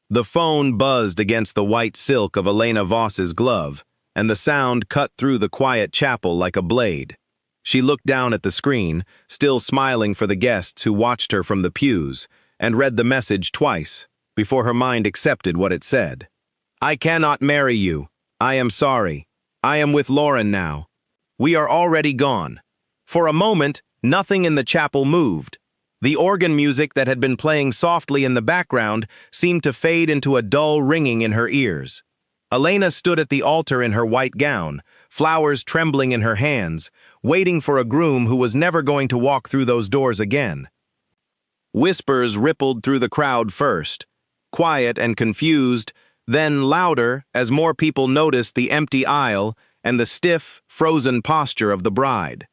The phone buzzed against the white silk of Elena Voss's glove, and the sound cut through the quiet chapel like a blade. She looked down at the screen, still smiling for the guests who watched her from the pews, and read the message twice, before her mind accepted what it said. I cannot marry you. I am sorry. I am with Lauren now. We are already gone. For a moment, nothing in the chapel moved. The organ music that had been playing softly in the background seemed to fade into a dull ringing in her ears. Elena stood at the altar in her white gown, flowers trembling in her hands, waiting for a groom who was never going to walk through those doors again. Whispers rippled through the crowd first, quiet and confused, then louder as more people noticed the empty aisle and the stiff, frozen posture of the bride.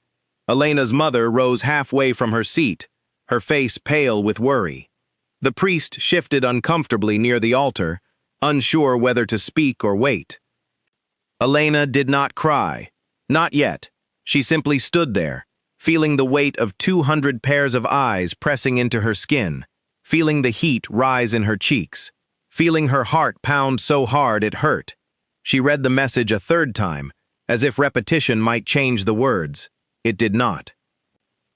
Elena's mother rose halfway from her seat, her face pale with worry. The priest shifted uncomfortably near the altar, unsure whether to speak or wait. Elena did not cry. Not yet. She simply stood there, feeling the weight of 200 pairs of eyes pressing into her skin, feeling the heat rise in her cheeks, feeling her heart pound so hard it hurt. She read the message a third time, as if repetition might change the words. It did not.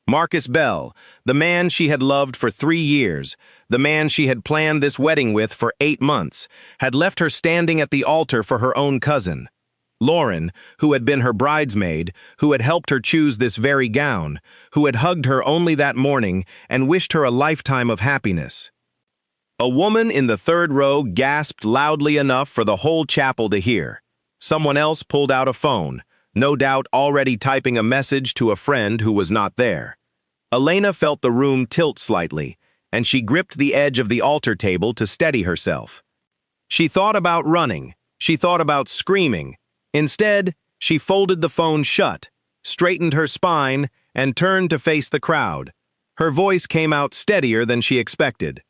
Marcus Bell, the man she had loved for 3 years, the man she had planned this wedding with for 8 months, had left her standing at the altar for her own cousin. Lauren, who had been her bridesmaid, who had helped her choose this very gown, who had hugged her only that morning and wished her a lifetime of happiness. A woman in the third row gasped loudly enough for the whole chapel to hear. Someone else pulled out a phone, no doubt already typing a message to a friend who was not there. Elena felt the room tilt slightly, and she gripped the edge of the altar table to steady herself. She thought about running. She thought about screaming. Instead, she folded the phone shut, straightened her spine, and turned to face the crowd. Her voice came out steadier than she expected.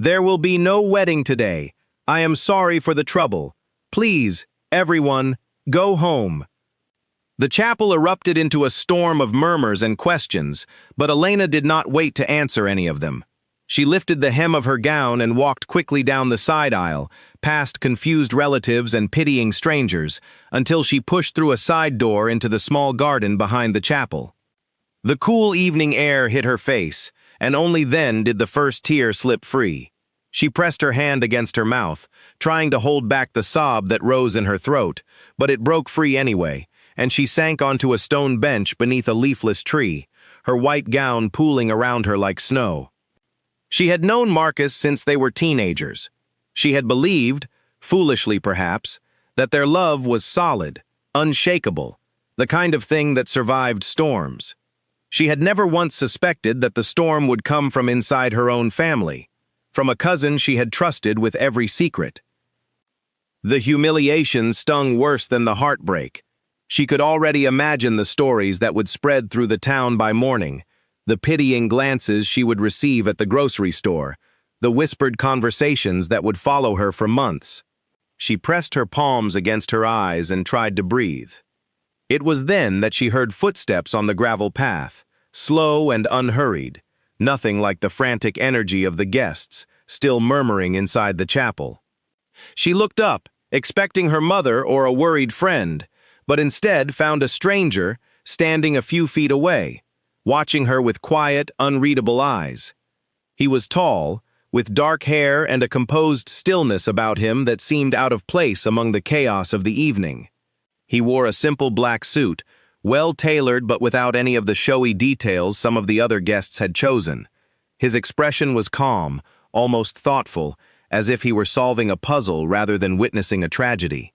There will be no wedding today. I am sorry for the trouble. Please, everyone, go home. The chapel erupted into a storm of murmurs and questions, but Elena did not wait to answer any of them. She lifted the hem of her gown and walked quickly down the side aisle, past confused relatives and pitying strangers, until she pushed through a side door into the small garden behind the chapel. The cool evening air hit her face, and only then did the first tear slip free. She pressed her hand against her mouth, trying to hold back the sob that rose in her throat, but it broke free anyway, and she sank onto a stone bench beneath a leafless tree, her white gown pooling around her like snow. She had known Marcus since they were teenagers. She had believed, foolishly perhaps, that their love was solid, unshakable, the kind of thing that survived storms. She had never once suspected that the storm would come from inside her own family, from a cousin she had trusted with every secret. The humiliation stung worse than the heartbreak. She could already imagine the stories that would spread through the town by morning, the pitying glances she would receive at the grocery store, the whispered conversations that would follow her for months. She pressed her palms against her eyes and tried to breathe. It was then that she heard footsteps on the gravel path, slow and unhurried, nothing like the frantic energy of the guests, still murmuring inside the chapel. She looked up, expecting her mother or a worried friend, but instead found a stranger standing a few feet away, watching her with quiet, unreadable eyes. He was tall, with dark hair and a composed stillness about him that seemed out of place among the chaos of the evening. He wore a simple black suit, well-tailored but without any of the showy details some of the other guests had chosen. His expression was calm, almost thoughtful, as if he were solving a puzzle rather than witnessing a tragedy.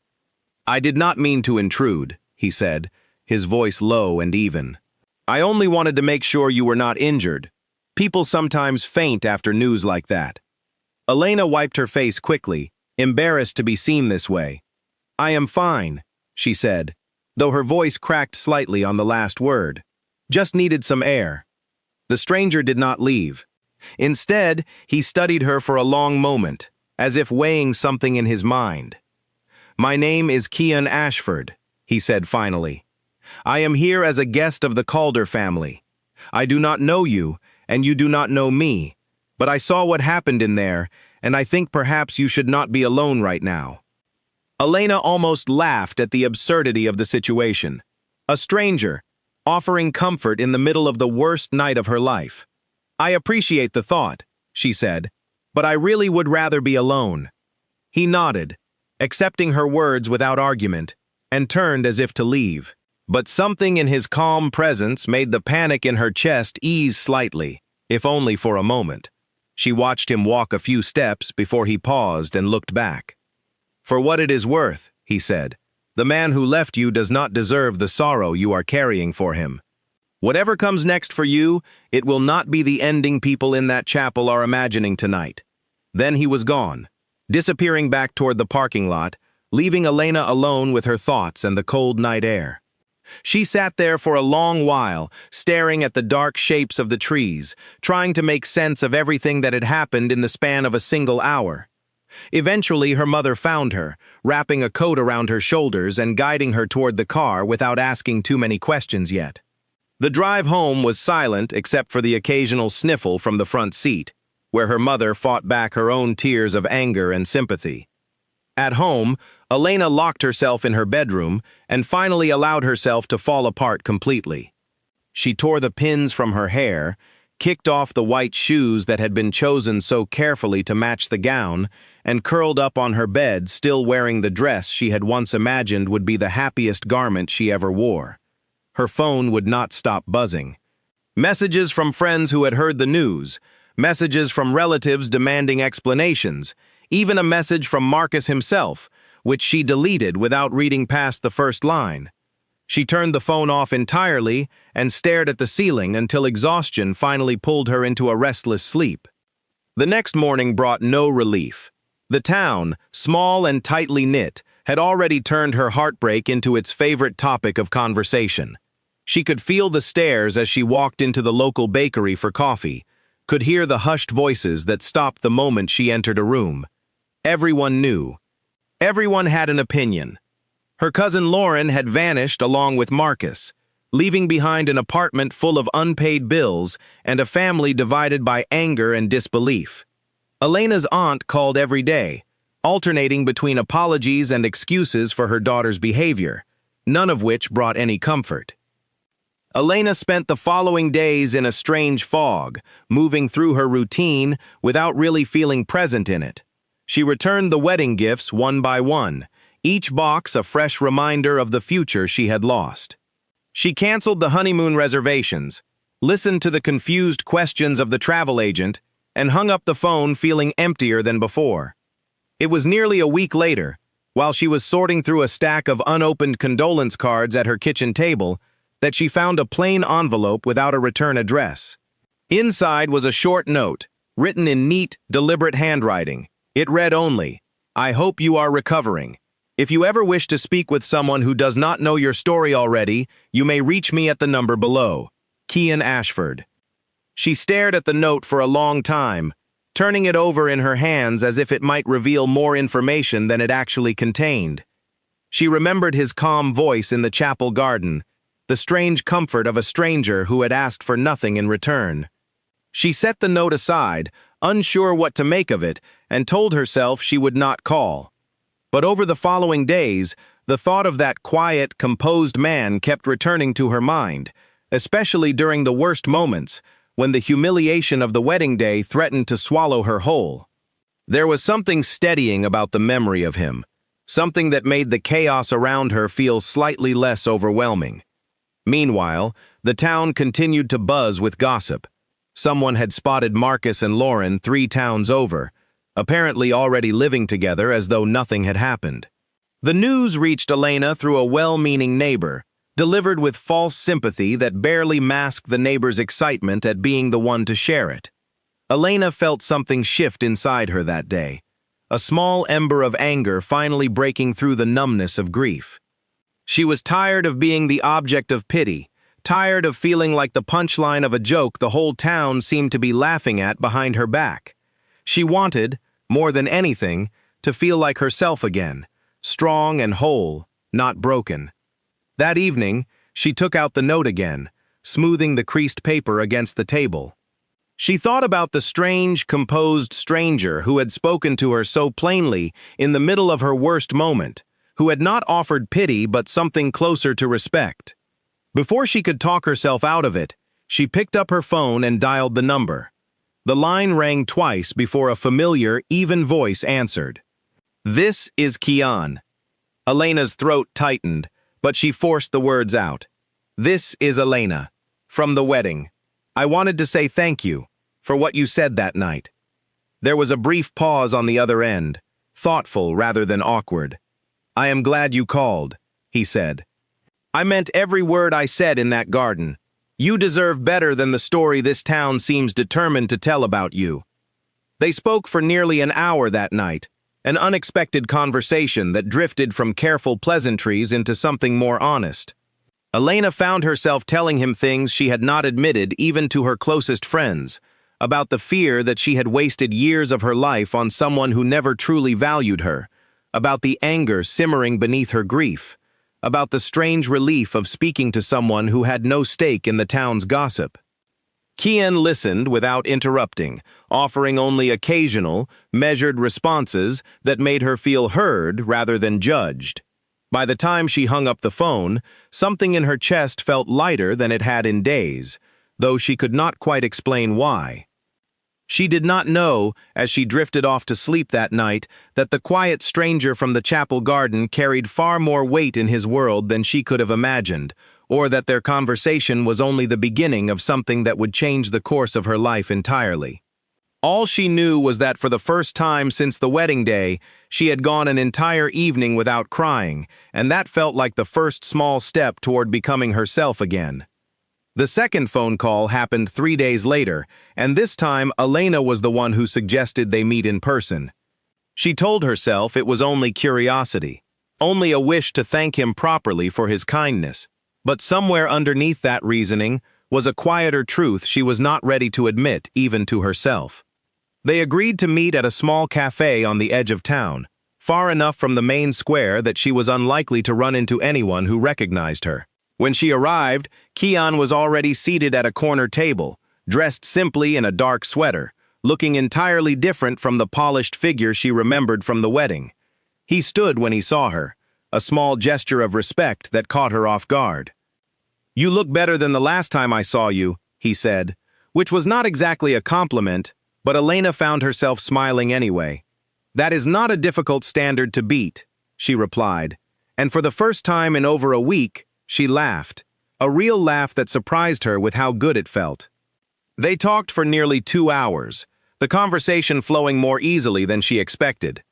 "I did not mean to intrude," he said, his voice low and even. "I only wanted to make sure you were not injured. People sometimes faint after news like that." Elena wiped her face quickly, embarrassed to be seen this way. "I am fine," she said, though her voice cracked slightly on the last word. "Just needed some air." The stranger did not leave. Instead, he studied her for a long moment, as if weighing something in his mind. "My name is Kian Ashford," he said finally. "I am here as a guest of the Calder family. I do not know you, and you do not know me, but I saw what happened in there, and I think perhaps you should not be alone right now." Elena almost laughed at the absurdity of the situation. A stranger, offering comfort in the middle of the worst night of her life. "I appreciate the thought," she said, "but I really would rather be alone." He nodded, accepting her words without argument, and turned as if to leave. But something in his calm presence made the panic in her chest ease slightly, if only for a moment. She watched him walk a few steps before he paused and looked back. "For what it is worth," he said, "the man who left you does not deserve the sorrow you are carrying for him. Whatever comes next for you, it will not be the ending people in that chapel are imagining tonight." Then he was gone, disappearing back toward the parking lot, leaving Elena alone with her thoughts and the cold night air. She sat there for a long while, staring at the dark shapes of the trees, trying to make sense of everything that had happened in the span of a single hour. Eventually, her mother found her, wrapping a coat around her shoulders and guiding her toward the car without asking too many questions yet. The drive home was silent except for the occasional sniffle from the front seat, where her mother fought back her own tears of anger and sympathy. At home, Elena locked herself in her bedroom and finally allowed herself to fall apart completely. She tore the pins from her hair, kicked off the white shoes that had been chosen so carefully to match the gown, and curled up on her bed, still wearing the dress she had once imagined would be the happiest garment she ever wore. Her phone would not stop buzzing. Messages from friends who had heard the news, messages from relatives demanding explanations, even a message from Marcus himself, which she deleted without reading past the first line. She turned the phone off entirely and stared at the ceiling until exhaustion finally pulled her into a restless sleep. The next morning brought no relief. The town, small and tightly knit, had already turned her heartbreak into its favorite topic of conversation. She could feel the stares as she walked into the local bakery for coffee, could hear the hushed voices that stopped the moment she entered a room. Everyone knew. Everyone had an opinion. Her cousin Lauren had vanished along with Marcus, leaving behind an apartment full of unpaid bills and a family divided by anger and disbelief. Elena's aunt called every day, alternating between apologies and excuses for her daughter's behavior, none of which brought any comfort. Elena spent the following days in a strange fog, moving through her routine without really feeling present in it. She returned the wedding gifts one by one, each box a fresh reminder of the future she had lost. She canceled the honeymoon reservations, listened to the confused questions of the travel agent, and hung up the phone feeling emptier than before. It was nearly a week later, while she was sorting through a stack of unopened condolence cards at her kitchen table, that she found a plain envelope without a return address. Inside was a short note, written in neat, deliberate handwriting. It read only, "I hope you are recovering. If you ever wish to speak with someone who does not know your story already, you may reach me at the number below. Kian Ashford." She stared at the note for a long time, turning it over in her hands as if it might reveal more information than it actually contained. She remembered his calm voice in the chapel garden, the strange comfort of a stranger who had asked for nothing in return. She set the note aside, unsure what to make of it, and told herself she would not call. But over the following days, the thought of that quiet, composed man kept returning to her mind, especially during the worst moments, when the humiliation of the wedding day threatened to swallow her whole. There was something steadying about the memory of him, something that made the chaos around her feel slightly less overwhelming. Meanwhile, the town continued to buzz with gossip. Someone had spotted Marcus and Lauren 3 towns over, apparently already living together as though nothing had happened. The news reached Elena through a well-meaning neighbor, delivered with false sympathy that barely masked the neighbor's excitement at being the one to share it. Elena felt something shift inside her that day, a small ember of anger finally breaking through the numbness of grief. She was tired of being the object of pity, tired of feeling like the punchline of a joke the whole town seemed to be laughing at behind her back. She wanted, more than anything, to feel like herself again, strong and whole, not broken. That evening, she took out the note again, smoothing the creased paper against the table. She thought about the strange, composed stranger who had spoken to her so plainly in the middle of her worst moment, who had not offered pity but something closer to respect. Before she could talk herself out of it, she picked up her phone and dialed the number. The line rang twice before a familiar, even voice answered. "This is Kian." Elena's throat tightened, but she forced the words out. "This is Elena. From the wedding. I wanted to say thank you for what you said that night." There was a brief pause on the other end, thoughtful rather than awkward. "I am glad you called," he said. "I meant every word I said in that garden. You deserve better than the story this town seems determined to tell about you." They spoke for nearly an hour that night, an unexpected conversation that drifted from careful pleasantries into something more honest. Elena found herself telling him things she had not admitted even to her closest friends, about the fear that she had wasted years of her life on someone who never truly valued her, about the anger simmering beneath her grief, about the strange relief of speaking to someone who had no stake in the town's gossip. Kian listened without interrupting, offering only occasional, measured responses that made her feel heard rather than judged. By the time she hung up the phone, something in her chest felt lighter than it had in days, though she could not quite explain why. She did not know, as she drifted off to sleep that night, that the quiet stranger from the chapel garden carried far more weight in his world than she could have imagined, or that their conversation was only the beginning of something that would change the course of her life entirely. All she knew was that for the first time since the wedding day, she had gone an entire evening without crying, and that felt like the first small step toward becoming herself again. The second phone call happened 3 days later, and this time Elena was the one who suggested they meet in person. She told herself it was only curiosity, only a wish to thank him properly for his kindness, but somewhere underneath that reasoning was a quieter truth she was not ready to admit even to herself. They agreed to meet at a small cafe on the edge of town, far enough from the main square that she was unlikely to run into anyone who recognized her. When she arrived, Kian was already seated at a corner table, dressed simply in a dark sweater, looking entirely different from the polished figure she remembered from the wedding. He stood when he saw her, a small gesture of respect that caught her off guard. "You look better than the last time I saw you," he said, which was not exactly a compliment, but Elena found herself smiling anyway. "That is not a difficult standard to beat," she replied, and for the first time in over a week, she laughed, a real laugh that surprised her with how good it felt. They talked for nearly 2 hours, the conversation flowing more easily than she expected.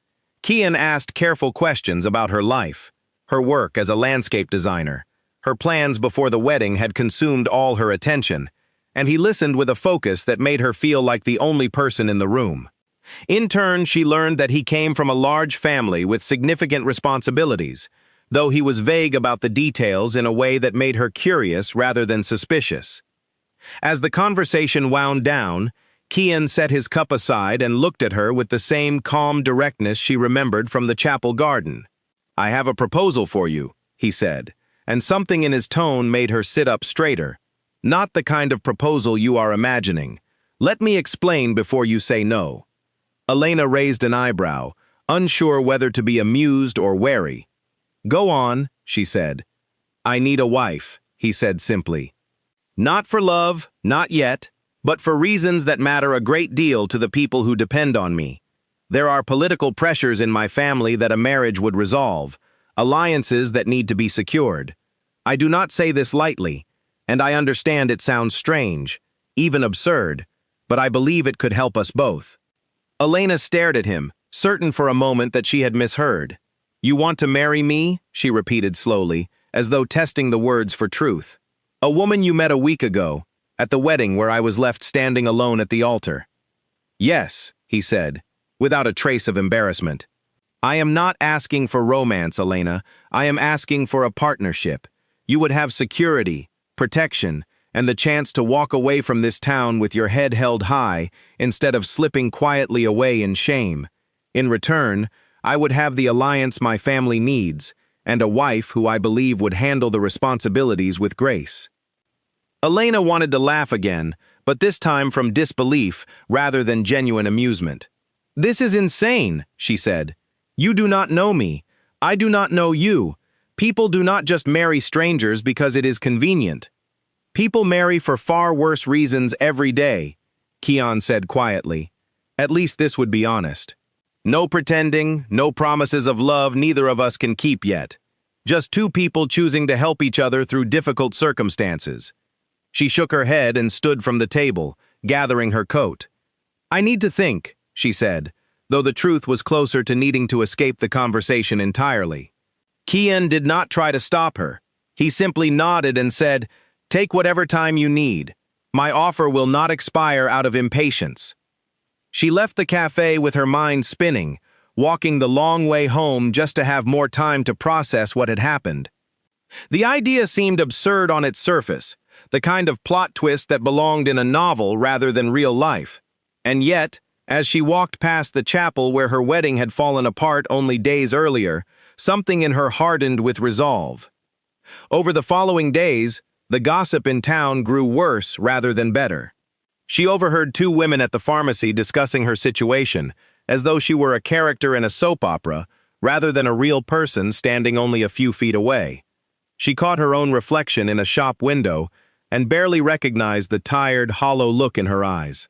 Kian asked careful questions about her life, her work as a landscape designer. Her plans before the wedding had consumed all her attention, and he listened with a focus that made her feel like the only person in the room. In turn, she learned that he came from a large family with significant responsibilities, though he was vague about the details in a way that made her curious rather than suspicious. As the conversation wound down, Kian set his cup aside and looked at her with the same calm directness she remembered from the chapel garden. "I have a proposal for you," he said, and something in his tone made her sit up straighter. "Not the kind of proposal you are imagining. Let me explain before you say no." Elena raised an eyebrow, unsure whether to be amused or wary. "Go on," she said. "I need a wife," he said simply. "Not for love, not yet, but for reasons that matter a great deal to the people who depend on me. There are political pressures in my family that a marriage would resolve, alliances that need to be secured. I do not say this lightly, and I understand it sounds strange, even absurd, but I believe it could help us both." Elena stared at him, certain for a moment that she had misheard. "You want to marry me?" she repeated slowly, as though testing the words for truth. "A woman you met a week ago, at the wedding where I was left standing alone at the altar." "Yes," he said, without a trace of embarrassment. "I am not asking for romance, Elena. I am asking for a partnership. You would have security, protection, and the chance to walk away from this town with your head held high instead of slipping quietly away in shame. In return, I would have the alliance my family needs, and a wife who I believe would handle the responsibilities with grace." Elena wanted to laugh again, but this time from disbelief rather than genuine amusement. "This is insane," she said. "You do not know me. I do not know you. People do not just marry strangers because it is convenient. People marry for far worse reasons every day," Keon said quietly. "At least this would be honest. No pretending, no promises of love neither of us can keep yet. Just two people choosing to help each other through difficult circumstances." She shook her head and stood from the table, gathering her coat. "I need to think," she said, though the truth was closer to needing to escape the conversation entirely. Keon did not try to stop her. He simply nodded and said, "Take whatever time you need. My offer will not expire out of impatience." She left the cafe with her mind spinning, walking the long way home just to have more time to process what had happened. The idea seemed absurd on its surface, the kind of plot twist that belonged in a novel rather than real life. And yet, as she walked past the chapel where her wedding had fallen apart only days earlier, something in her hardened with resolve. Over the following days, the gossip in town grew worse rather than better. She overheard two women at the pharmacy discussing her situation, as though she were a character in a soap opera, rather than a real person standing only a few feet away. She caught her own reflection in a shop window and barely recognized the tired, hollow look in her eyes.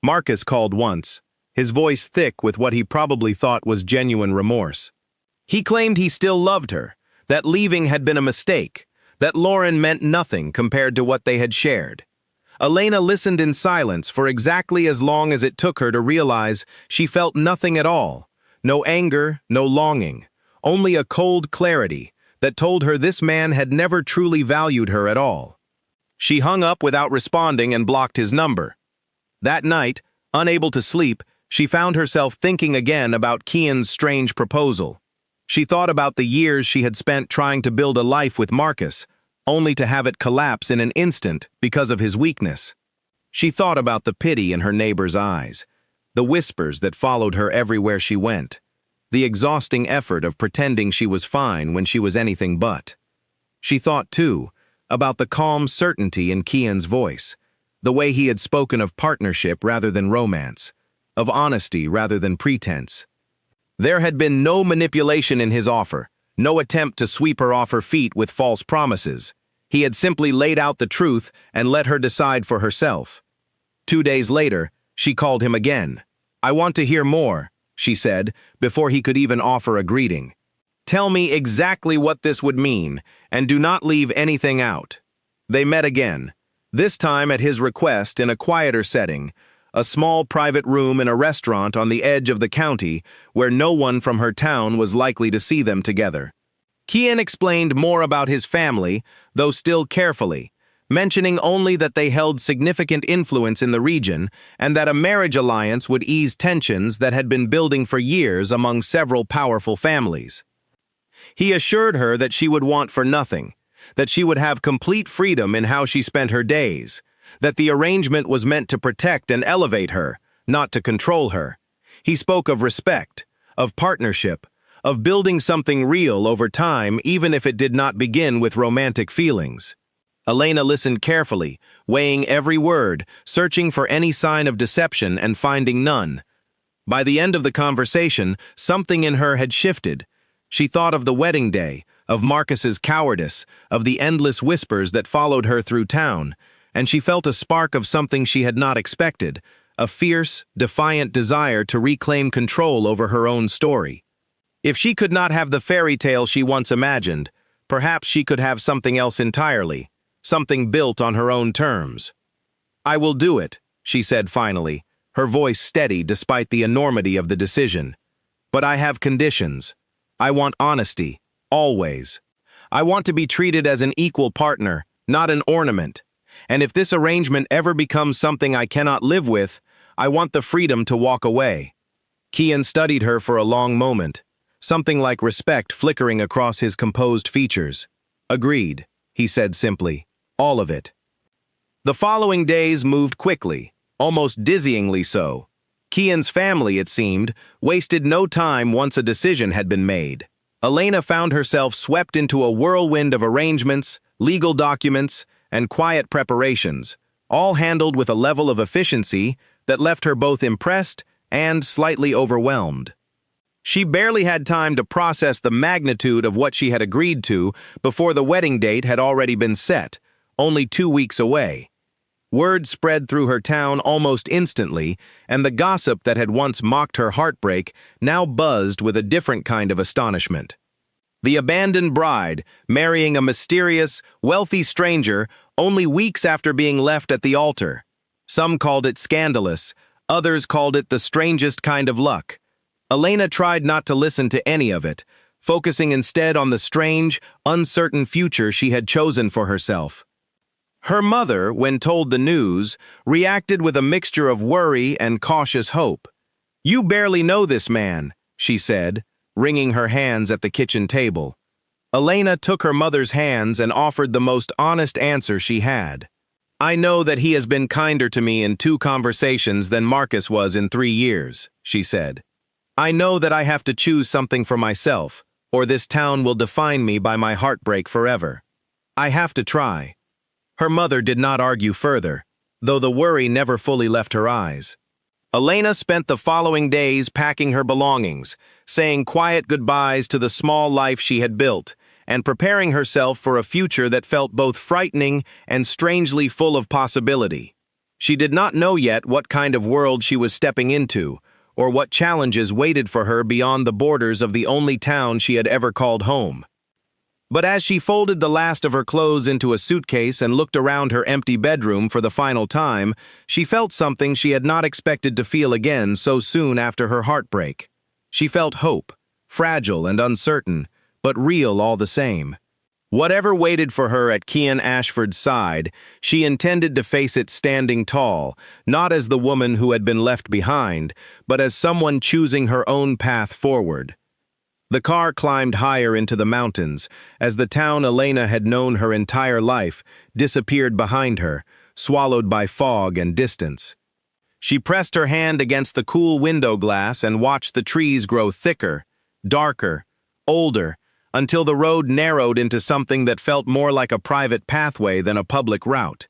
Marcus called once, his voice thick with what he probably thought was genuine remorse. He claimed he still loved her, that leaving had been a mistake, that Lauren meant nothing compared to what they had shared. Elena listened in silence for exactly as long as it took her to realize she felt nothing at all, no anger, no longing, only a cold clarity that told her this man had never truly valued her at all. She hung up without responding and blocked his number. That night, unable to sleep, she found herself thinking again about Keon's strange proposal. She thought about the years she had spent trying to build a life with Marcus, only to have it collapse in an instant because of his weakness. She thought about the pity in her neighbor's eyes, the whispers that followed her everywhere she went, the exhausting effort of pretending she was fine when she was anything but. She thought, too, about the calm certainty in Keon's voice, the way he had spoken of partnership rather than romance, of honesty rather than pretense. There had been no manipulation in his offer, no attempt to sweep her off her feet with false promises. He had simply laid out the truth and let her decide for herself. 2 days later, she called him again. "I want to hear more," she said, before he could even offer a greeting. "Tell me exactly what this would mean, and do not leave anything out." They met again, this time at his request in a quieter setting, a small private room in a restaurant on the edge of the county where no one from her town was likely to see them together. Keon explained more about his family, though still carefully, mentioning only that they held significant influence in the region and that a marriage alliance would ease tensions that had been building for years among several powerful families. He assured her that she would want for nothing, that she would have complete freedom in how she spent her days, that the arrangement was meant to protect and elevate her, not to control her. He spoke of respect, of partnership, of building something real over time even if it did not begin with romantic feelings. Elena listened carefully, weighing every word, searching for any sign of deception and finding none. By the end of the conversation, something in her had shifted. She thought of the wedding day, of Marcus's cowardice, of the endless whispers that followed her through town, and she felt a spark of something she had not expected, a fierce, defiant desire to reclaim control over her own story. If she could not have the fairy tale she once imagined, perhaps she could have something else entirely, something built on her own terms. "I will do it," she said finally, her voice steady despite the enormity of the decision. "But I have conditions. I want honesty, always. I want to be treated as an equal partner, not an ornament. And if this arrangement ever becomes something I cannot live with, I want the freedom to walk away." Keon studied her for a long moment, something like respect flickering across his composed features. "Agreed," he said simply. "All of it." The following days moved quickly, almost dizzyingly so. Keon's family, it seemed, wasted no time once a decision had been made. Elena found herself swept into a whirlwind of arrangements, legal documents, and quiet preparations, all handled with a level of efficiency that left her both impressed and slightly overwhelmed. She barely had time to process the magnitude of what she had agreed to before the wedding date had already been set, only 2 weeks away. Word spread through her town almost instantly, and the gossip that had once mocked her heartbreak now buzzed with a different kind of astonishment. The abandoned bride, marrying a mysterious, wealthy stranger only weeks after being left at the altar. Some called it scandalous, others called it the strangest kind of luck. Elena tried not to listen to any of it, focusing instead on the strange, uncertain future she had chosen for herself. Her mother, when told the news, reacted with a mixture of worry and cautious hope. "You barely know this man," she said, wringing her hands at the kitchen table. Elena took her mother's hands and offered the most honest answer she had. "I know that he has been kinder to me in 2 conversations than Marcus was in 3 years," she said. "I know that I have to choose something for myself, or this town will define me by my heartbreak forever. I have to try." Her mother did not argue further, though the worry never fully left her eyes. Elena spent the following days packing her belongings, saying quiet goodbyes to the small life she had built, and preparing herself for a future that felt both frightening and strangely full of possibility. She did not know yet what kind of world she was stepping into, or what challenges waited for her beyond the borders of the only town she had ever called home. But as she folded the last of her clothes into a suitcase and looked around her empty bedroom for the final time, she felt something she had not expected to feel again so soon after her heartbreak. She felt hope, fragile and uncertain, but real all the same. Whatever waited for her at Kian Ashford's side, she intended to face it standing tall, not as the woman who had been left behind, but as someone choosing her own path forward. The car climbed higher into the mountains, as the town Elena had known her entire life disappeared behind her, swallowed by fog and distance. She pressed her hand against the cool window glass and watched the trees grow thicker, darker, older, until the road narrowed into something that felt more like a private pathway than a public route.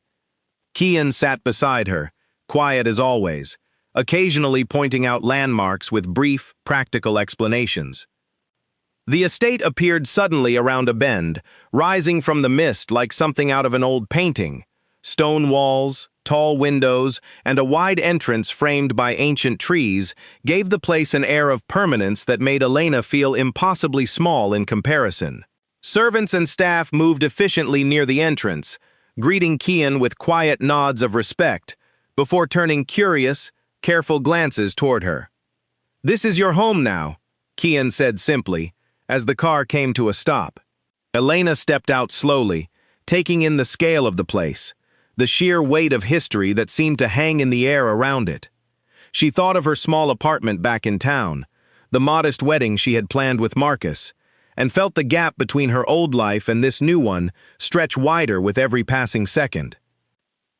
Kian sat beside her, quiet as always, occasionally pointing out landmarks with brief, practical explanations. The estate appeared suddenly around a bend, rising from the mist like something out of an old painting. Stone walls, tall windows, and a wide entrance framed by ancient trees gave the place an air of permanence that made Elena feel impossibly small in comparison. Servants and staff moved efficiently near the entrance, greeting Kian with quiet nods of respect, before turning curious, careful glances toward her. "This is your home now," Kian said simply, as the car came to a stop. Elena stepped out slowly, taking in the scale of the place, the sheer weight of history that seemed to hang in the air around it. She thought of her small apartment back in town, the modest wedding she had planned with Marcus, and felt the gap between her old life and this new one stretch wider with every passing second.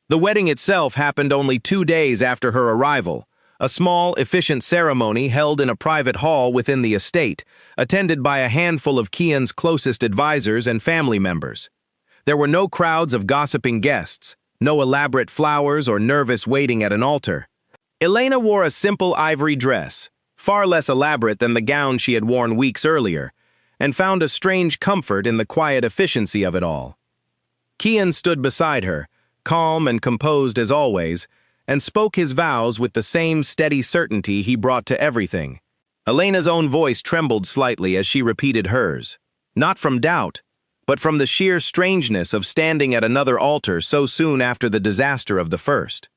The wedding itself happened only 2 days after her arrival, a small, efficient ceremony held in a private hall within the estate, attended by a handful of Kian's closest advisors and family members. There were no crowds of gossiping guests, no elaborate flowers or nervous waiting at an altar. Elena wore a simple ivory dress, far less elaborate than the gown she had worn weeks earlier, and found a strange comfort in the quiet efficiency of it all. Kian stood beside her, calm and composed as always, and spoke his vows with the same steady certainty he brought to everything. Elena's own voice trembled slightly as she repeated hers, not from doubt, but from the sheer strangeness of standing at another altar so soon after the disaster of the first.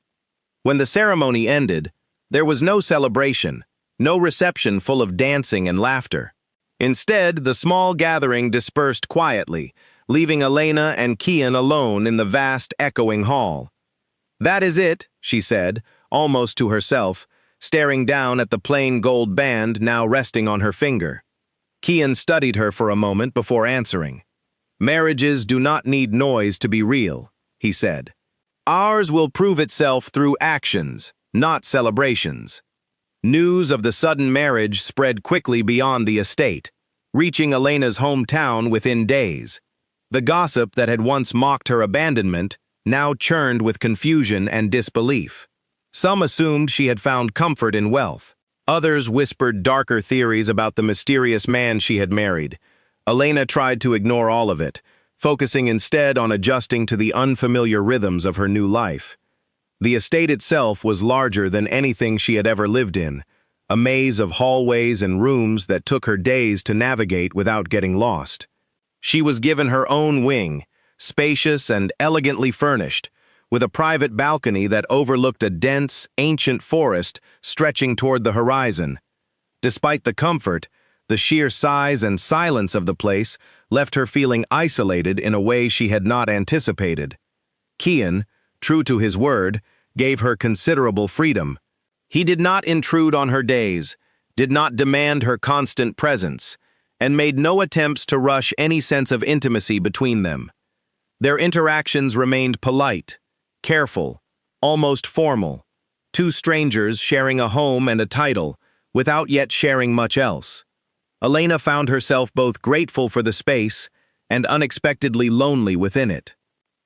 When the ceremony ended, there was no celebration, no reception full of dancing and laughter. Instead, the small gathering dispersed quietly, leaving Elena and Kian alone in the vast, echoing hall. "That is it," she said, almost to herself, staring down at the plain gold band now resting on her finger. Kian studied her for a moment before answering. "Marriages do not need noise to be real," he said. "Ours will prove itself through actions, not celebrations." News of the sudden marriage spread quickly beyond the estate, reaching Elena's hometown within days. The gossip that had once mocked her abandonment now churned with confusion and disbelief. Some assumed she had found comfort in wealth. Others whispered darker theories about the mysterious man she had married. Elena tried to ignore all of it, focusing instead on adjusting to the unfamiliar rhythms of her new life. The estate itself was larger than anything she had ever lived in, a maze of hallways and rooms that took her days to navigate without getting lost. She was given her own wing, spacious and elegantly furnished, with a private balcony that overlooked a dense, ancient forest stretching toward the horizon. Despite the comfort, the sheer size and silence of the place left her feeling isolated in a way she had not anticipated. Kian, true to his word, gave her considerable freedom. He did not intrude on her days, did not demand her constant presence, and made no attempts to rush any sense of intimacy between them. Their interactions remained polite, careful, almost formal, two strangers sharing a home and a title, without yet sharing much else. Elena found herself both grateful for the space and unexpectedly lonely within it.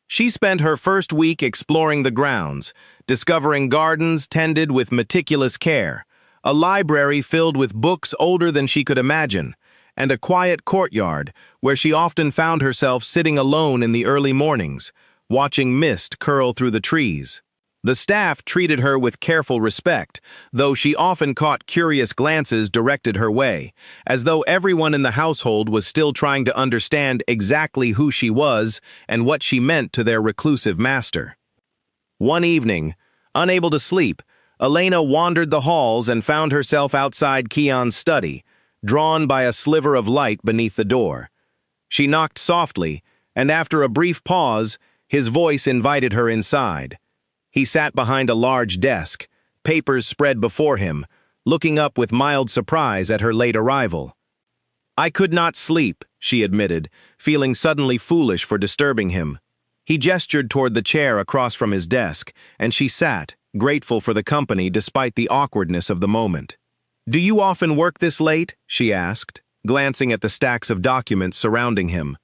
She spent her first week exploring the grounds, discovering gardens tended with meticulous care, a library filled with books older than she could imagine, and a quiet courtyard where she often found herself sitting alone in the early mornings, watching mist curl through the trees. The staff treated her with careful respect, though she often caught curious glances directed her way, as though everyone in the household was still trying to understand exactly who she was and what she meant to their reclusive master. One evening, unable to sleep, Elena wandered the halls and found herself outside Kian's study, drawn by a sliver of light beneath the door. She knocked softly, and after a brief pause, his voice invited her inside. He sat behind a large desk, papers spread before him, looking up with mild surprise at her late arrival. "I could not sleep," she admitted, feeling suddenly foolish for disturbing him. He gestured toward the chair across from his desk, and she sat, grateful for the company despite the awkwardness of the moment. "Do you often work this late?" she asked, glancing at the stacks of documents surrounding him.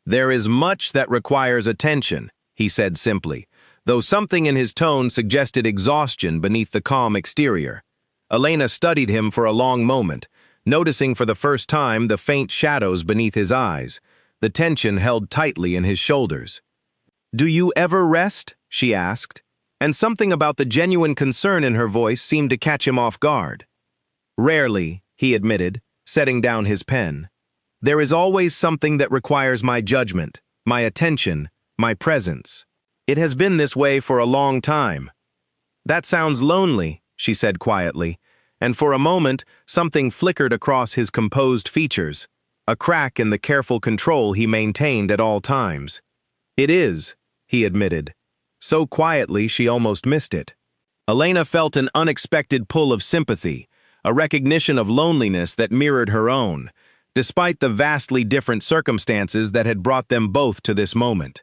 "There is much that requires attention," he said simply, though something in his tone suggested exhaustion beneath the calm exterior. Elena studied him for a long moment, noticing for the first time the faint shadows beneath his eyes, the tension held tightly in his shoulders. "Do you ever rest?" she asked, and something about the genuine concern in her voice seemed to catch him off guard. "Rarely," he admitted, setting down his pen. "There is always something that requires my judgment, my attention, my presence. It has been this way for a long time." "That sounds lonely," she said quietly, and for a moment something flickered across his composed features, a crack in the careful control he maintained at all times. "It is," he admitted, so quietly she almost missed it. Elena felt an unexpected pull of sympathy, a recognition of loneliness that mirrored her own, despite the vastly different circumstances that had brought them both to this moment.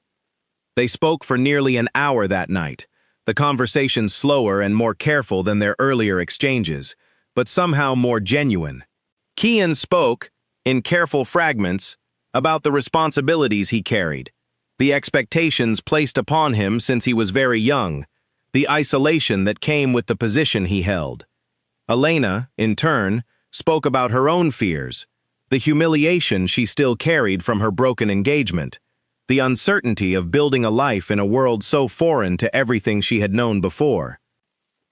They spoke for nearly an hour that night, the conversation slower and more careful than their earlier exchanges, but somehow more genuine. Kian spoke, in careful fragments, about the responsibilities he carried, the expectations placed upon him since he was very young, the isolation that came with the position he held. Elena, in turn, spoke about her own fears, the humiliation she still carried from her broken engagement, the uncertainty of building a life in a world so foreign to everything she had known before.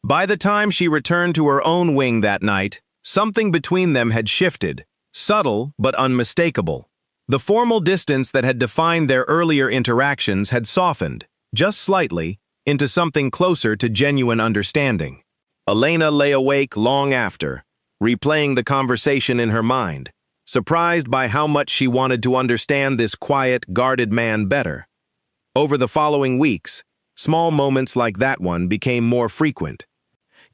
By the time she returned to her own wing that night, something between them had shifted, subtle but unmistakable. The formal distance that had defined their earlier interactions had softened, just slightly, into something closer to genuine understanding. Elena lay awake long after, replaying the conversation in her mind, surprised by how much she wanted to understand this quiet, guarded man better. Over the following weeks, small moments like that one became more frequent.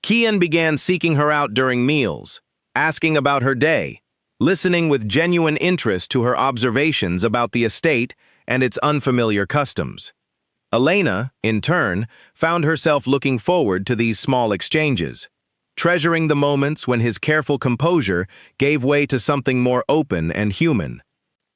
Kian began seeking her out during meals, asking about her day, listening with genuine interest to her observations about the estate and its unfamiliar customs. Elena, in turn, found herself looking forward to these small exchanges, treasuring the moments when his careful composure gave way to something more open and human.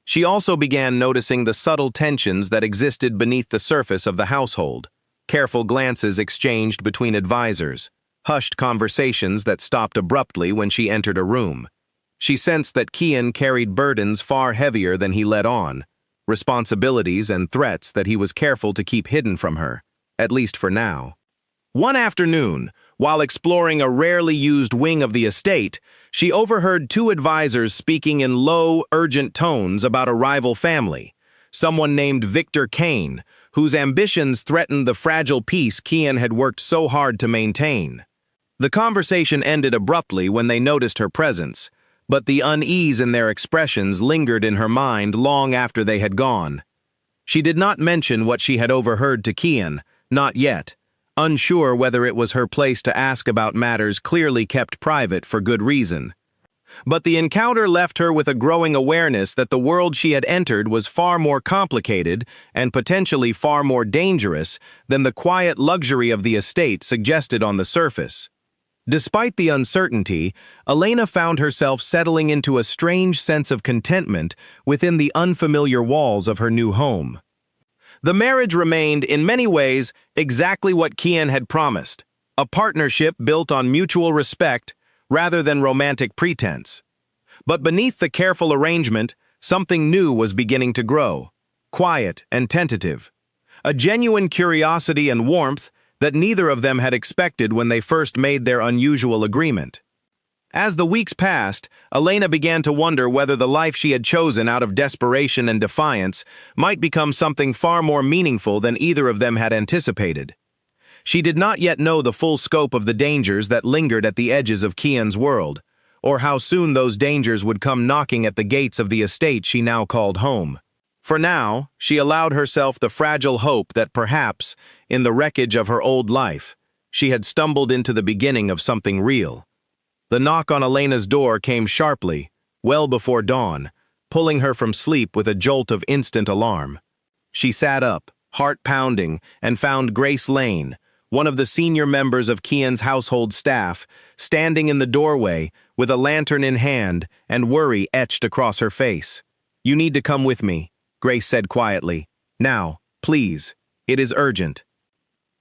She also began noticing the subtle tensions that existed beneath the surface of the household. Careful glances exchanged between advisors, hushed conversations that stopped abruptly when she entered a room. She sensed that Kian carried burdens far heavier than he let on, responsibilities and threats that he was careful to keep hidden from her, at least for now. One afternoon, while exploring a rarely used wing of the estate, she overheard two advisors speaking in low, urgent tones about a rival family, someone named Victor Kane, whose ambitions threatened the fragile peace Kian had worked so hard to maintain. The conversation ended abruptly when they noticed her presence, but the unease in their expressions lingered in her mind long after they had gone. She did not mention what she had overheard to Kian, not yet, unsure whether it was her place to ask about matters clearly kept private for good reason. But the encounter left her with a growing awareness that the world she had entered was far more complicated and potentially far more dangerous than the quiet luxury of the estate suggested on the surface. Despite the uncertainty, Elena found herself settling into a strange sense of contentment within the unfamiliar walls of her new home. The marriage remained, in many ways, exactly what Kian had promised, a partnership built on mutual respect rather than romantic pretense. But beneath the careful arrangement, something new was beginning to grow, quiet and tentative. A genuine curiosity and warmth that neither of them had expected when they first made their unusual agreement. As the weeks passed, Elena began to wonder whether the life she had chosen out of desperation and defiance might become something far more meaningful than either of them had anticipated. She did not yet know the full scope of the dangers that lingered at the edges of Kian's world, or how soon those dangers would come knocking at the gates of the estate she now called home. For now, she allowed herself the fragile hope that perhaps, in the wreckage of her old life, she had stumbled into the beginning of something real. The knock on Elena's door came sharply, well before dawn, pulling her from sleep with a jolt of instant alarm. She sat up, heart pounding, and found Grace Lane, one of the senior members of Kian's household staff, standing in the doorway with a lantern in hand and worry etched across her face. "You need to come with me," Grace said quietly. "Now, please. It is urgent."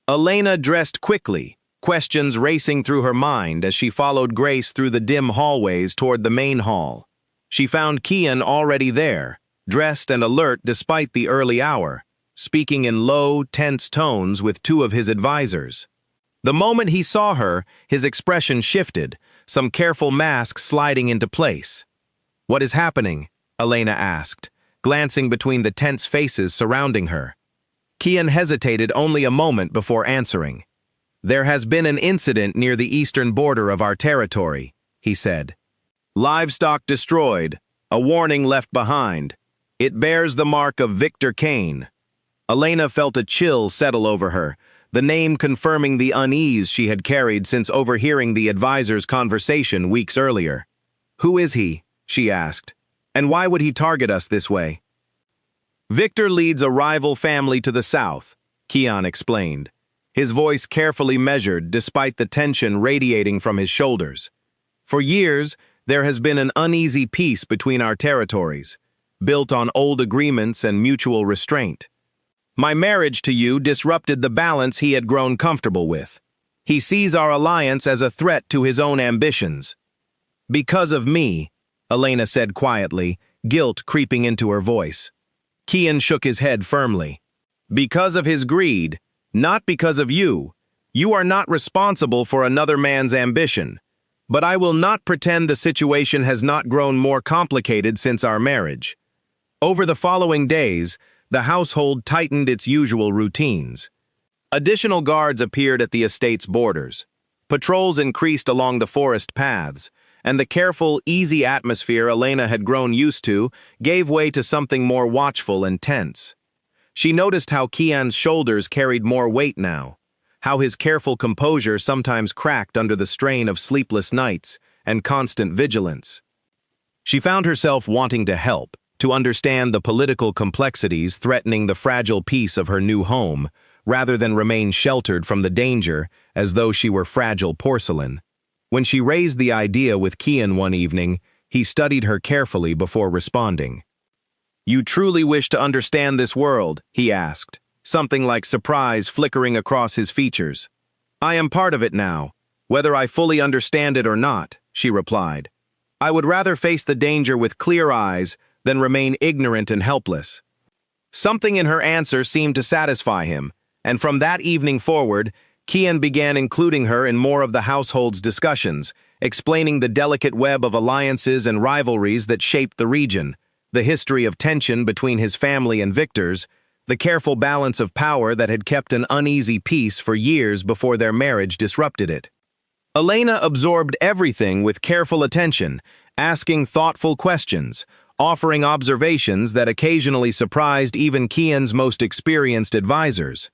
Elena dressed quickly, questions racing through her mind as she followed Grace through the dim hallways toward the main hall. She found Kian already there, dressed and alert despite the early hour, speaking in low, tense tones with two of his advisors. The moment he saw her, his expression shifted, some careful mask sliding into place. "What is happening?" Elena asked, glancing between the tense faces surrounding her. Kian hesitated only a moment before answering. "There has been an incident near the eastern border of our territory," he said. "Livestock destroyed, a warning left behind. It bears the mark of Victor Kane." Elena felt a chill settle over her, the name confirming the unease she had carried since overhearing the advisor's conversation weeks earlier. "Who is he?" she asked. "And why would he target us this way?" "Victor leads a rival family to the south," Kian explained, his voice carefully measured despite the tension radiating from his shoulders. "For years, there has been an uneasy peace between our territories, built on old agreements and mutual restraint. My marriage to you disrupted the balance he had grown comfortable with. He sees our alliance as a threat to his own ambitions." "Because of me," Elena said quietly, guilt creeping into her voice. Kian shook his head firmly. "Because of his greed, not because of you. You are not responsible for another man's ambition. But I will not pretend the situation has not grown more complicated since our marriage." Over the following days, the household tightened its usual routines. Additional guards appeared at the estate's borders. Patrols increased along the forest paths, and the careful, easy atmosphere Elena had grown used to gave way to something more watchful and tense. She noticed how Kian's shoulders carried more weight now, how his careful composure sometimes cracked under the strain of sleepless nights and constant vigilance. She found herself wanting to help, to understand the political complexities threatening the fragile peace of her new home, rather than remain sheltered from the danger as though she were fragile porcelain. When she raised the idea with Kian one evening, he studied her carefully before responding. "You truly wish to understand this world?" he asked, something like surprise flickering across his features. "I am part of it now, whether I fully understand it or not," she replied. "I would rather face the danger with clear eyes than remain ignorant and helpless." Something in her answer seemed to satisfy him, and from that evening forward, Kian began including her in more of the household's discussions, explaining the delicate web of alliances and rivalries that shaped the region, the history of tension between his family and Victor's, the careful balance of power that had kept an uneasy peace for years before their marriage disrupted it. Elena absorbed everything with careful attention, asking thoughtful questions, offering observations that occasionally surprised even Kian's most experienced advisors.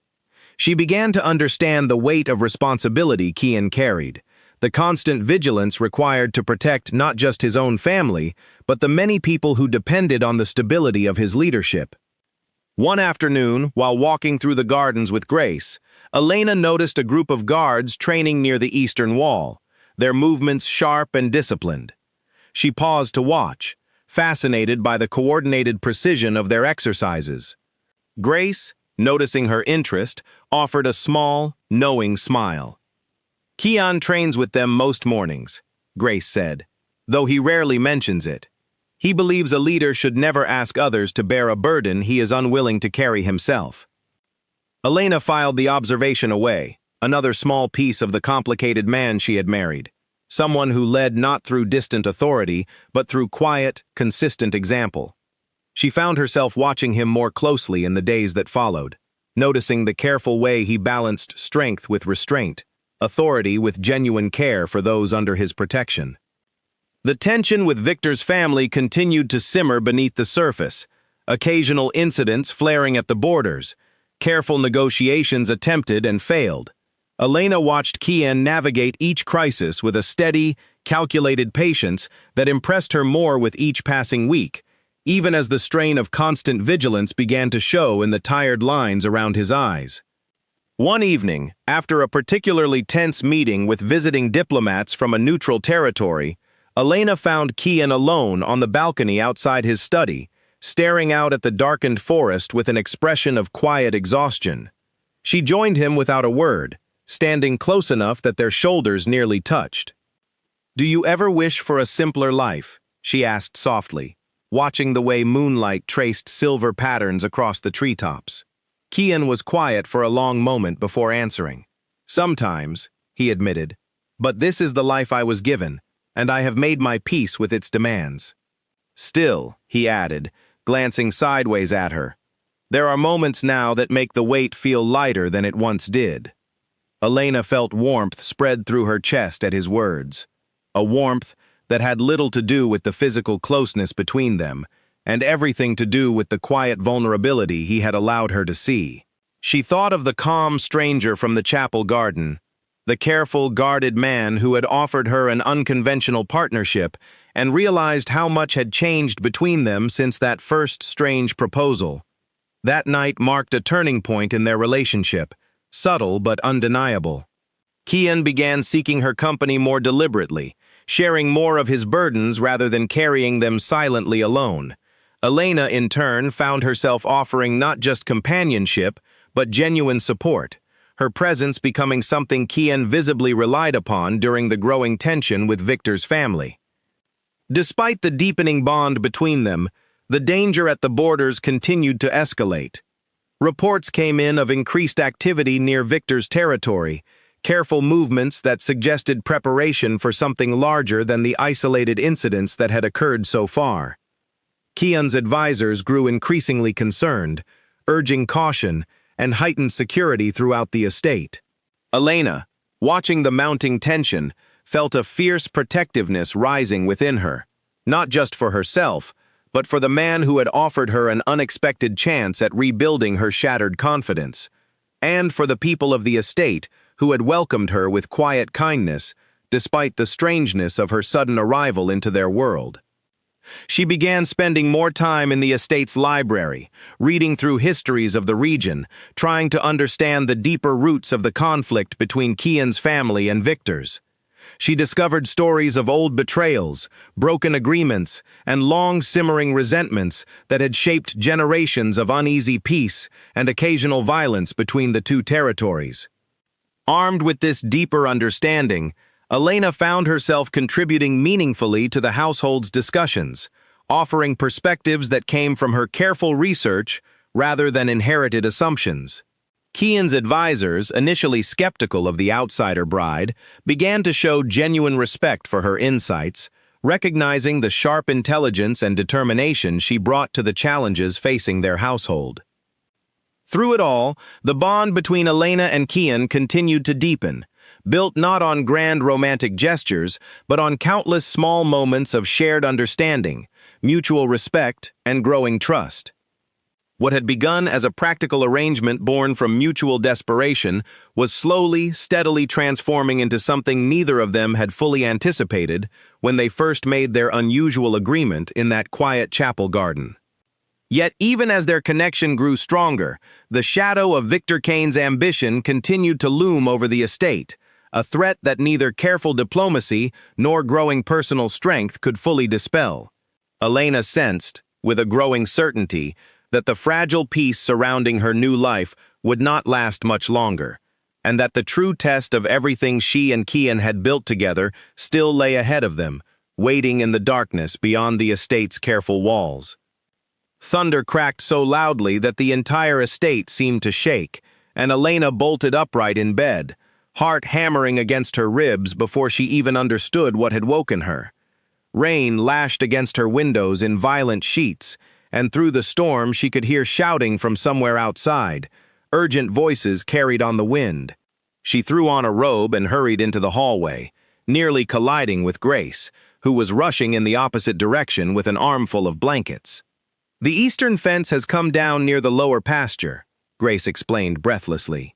She began to understand the weight of responsibility Kian carried, the constant vigilance required to protect not just his own family, but the many people who depended on the stability of his leadership. One afternoon, while walking through the gardens with Grace, Elena noticed a group of guards training near the eastern wall, their movements sharp and disciplined. She paused to watch, fascinated by the coordinated precision of their exercises. Grace, noticing her interest, offered a small, knowing smile. "Kian trains with them most mornings," Grace said, "though he rarely mentions it. He believes a leader should never ask others to bear a burden he is unwilling to carry himself." Elena filed the observation away, another small piece of the complicated man she had married, someone who led not through distant authority, but through quiet, consistent example. She found herself watching him more closely in the days that followed, noticing the careful way he balanced strength with restraint, authority with genuine care for those under his protection. The tension with Victor's family continued to simmer beneath the surface, occasional incidents flaring at the borders, careful negotiations attempted and failed. Elena watched Kian navigate each crisis with a steady, calculated patience that impressed her more with each passing week, even as the strain of constant vigilance began to show in the tired lines around his eyes. One evening, after a particularly tense meeting with visiting diplomats from a neutral territory, Elena found Kian alone on the balcony outside his study, staring out at the darkened forest with an expression of quiet exhaustion. She joined him without a word, standing close enough that their shoulders nearly touched. "Do you ever wish for a simpler life?" she asked softly, watching the way moonlight traced silver patterns across the treetops. Kian was quiet for a long moment before answering. "Sometimes," he admitted, "but this is the life I was given, and I have made my peace with its demands." "Still," he added, glancing sideways at her, "there are moments now that make the weight feel lighter than it once did." Elena felt warmth spread through her chest at his words, a warmth that had little to do with the physical closeness between them, and everything to do with the quiet vulnerability he had allowed her to see. She thought of the calm stranger from the chapel garden, the careful, guarded man who had offered her an unconventional partnership, and realized how much had changed between them since that first strange proposal. That night marked a turning point in their relationship, subtle but undeniable. Kian began seeking her company more deliberately, sharing more of his burdens rather than carrying them silently alone. Elena, in turn, found herself offering not just companionship, but genuine support, her presence becoming something Kian visibly relied upon during the growing tension with Victor's family. Despite the deepening bond between them, the danger at the borders continued to escalate. Reports came in of increased activity near Victor's territory, careful movements that suggested preparation for something larger than the isolated incidents that had occurred so far. Kian's advisors grew increasingly concerned, urging caution and heightened security throughout the estate. Elena, watching the mounting tension, felt a fierce protectiveness rising within her, not just for herself, but for the man who had offered her an unexpected chance at rebuilding her shattered confidence, and for the people of the estate who had welcomed her with quiet kindness, despite the strangeness of her sudden arrival into their world. She began spending more time in the estate's library, reading through histories of the region, trying to understand the deeper roots of the conflict between Kian's family and Victor's. she discovered stories of old betrayals, broken agreements, and long-simmering resentments that had shaped generations of uneasy peace and occasional violence between the two territories. Armed with this deeper understanding, Elena found herself contributing meaningfully to the household's discussions, offering perspectives that came from her careful research rather than inherited assumptions. Kian's advisors, initially skeptical of the outsider bride, began to show genuine respect for her insights, recognizing the sharp intelligence and determination she brought to the challenges facing their household. Through it all, the bond between Elena and Kian continued to deepen, built not on grand romantic gestures, but on countless small moments of shared understanding, mutual respect, and growing trust. What had begun as a practical arrangement born from mutual desperation was slowly, steadily transforming into something neither of them had fully anticipated when they first made their unusual agreement in that quiet chapel garden. Yet even as their connection grew stronger, the shadow of Victor Kane's ambition continued to loom over the estate, a threat that neither careful diplomacy nor growing personal strength could fully dispel. Elena sensed, with a growing certainty, that the fragile peace surrounding her new life would not last much longer, and that the true test of everything she and Kian had built together still lay ahead of them, waiting in the darkness beyond the estate's careful walls. Thunder cracked so loudly that the entire estate seemed to shake, and Elena bolted upright in bed, heart hammering against her ribs before she even understood what had woken her. Rain lashed against her windows in violent sheets, and through the storm she could hear shouting from somewhere outside, urgent voices carried on the wind. She threw on a robe and hurried into the hallway, nearly colliding with Grace, who was rushing in the opposite direction with an armful of blankets. "The eastern fence has come down near the lower pasture," Grace explained breathlessly.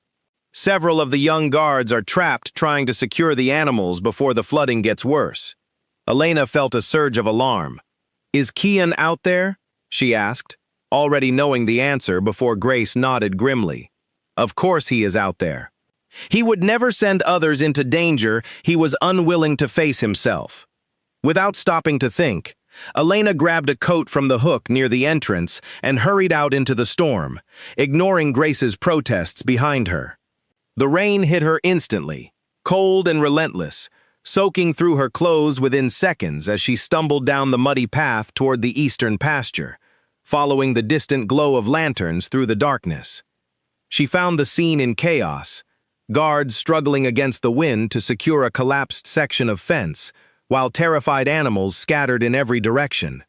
"Several of the young guards are trapped trying to secure the animals before the flooding gets worse." Elena felt a surge of alarm. "Is Kian out there?" she asked, already knowing the answer before Grace nodded grimly. "Of course he is out there. He would never send others into danger he was unwilling to face himself." Without stopping to think, Elena grabbed a coat from the hook near the entrance and hurried out into the storm, ignoring Grace's protests behind her. The rain hit her instantly, cold and relentless, soaking through her clothes within seconds as she stumbled down the muddy path toward the eastern pasture, following the distant glow of lanterns through the darkness. She found the scene in chaos, guards struggling against the wind to secure a collapsed section of fence, while terrified animals scattered in every direction.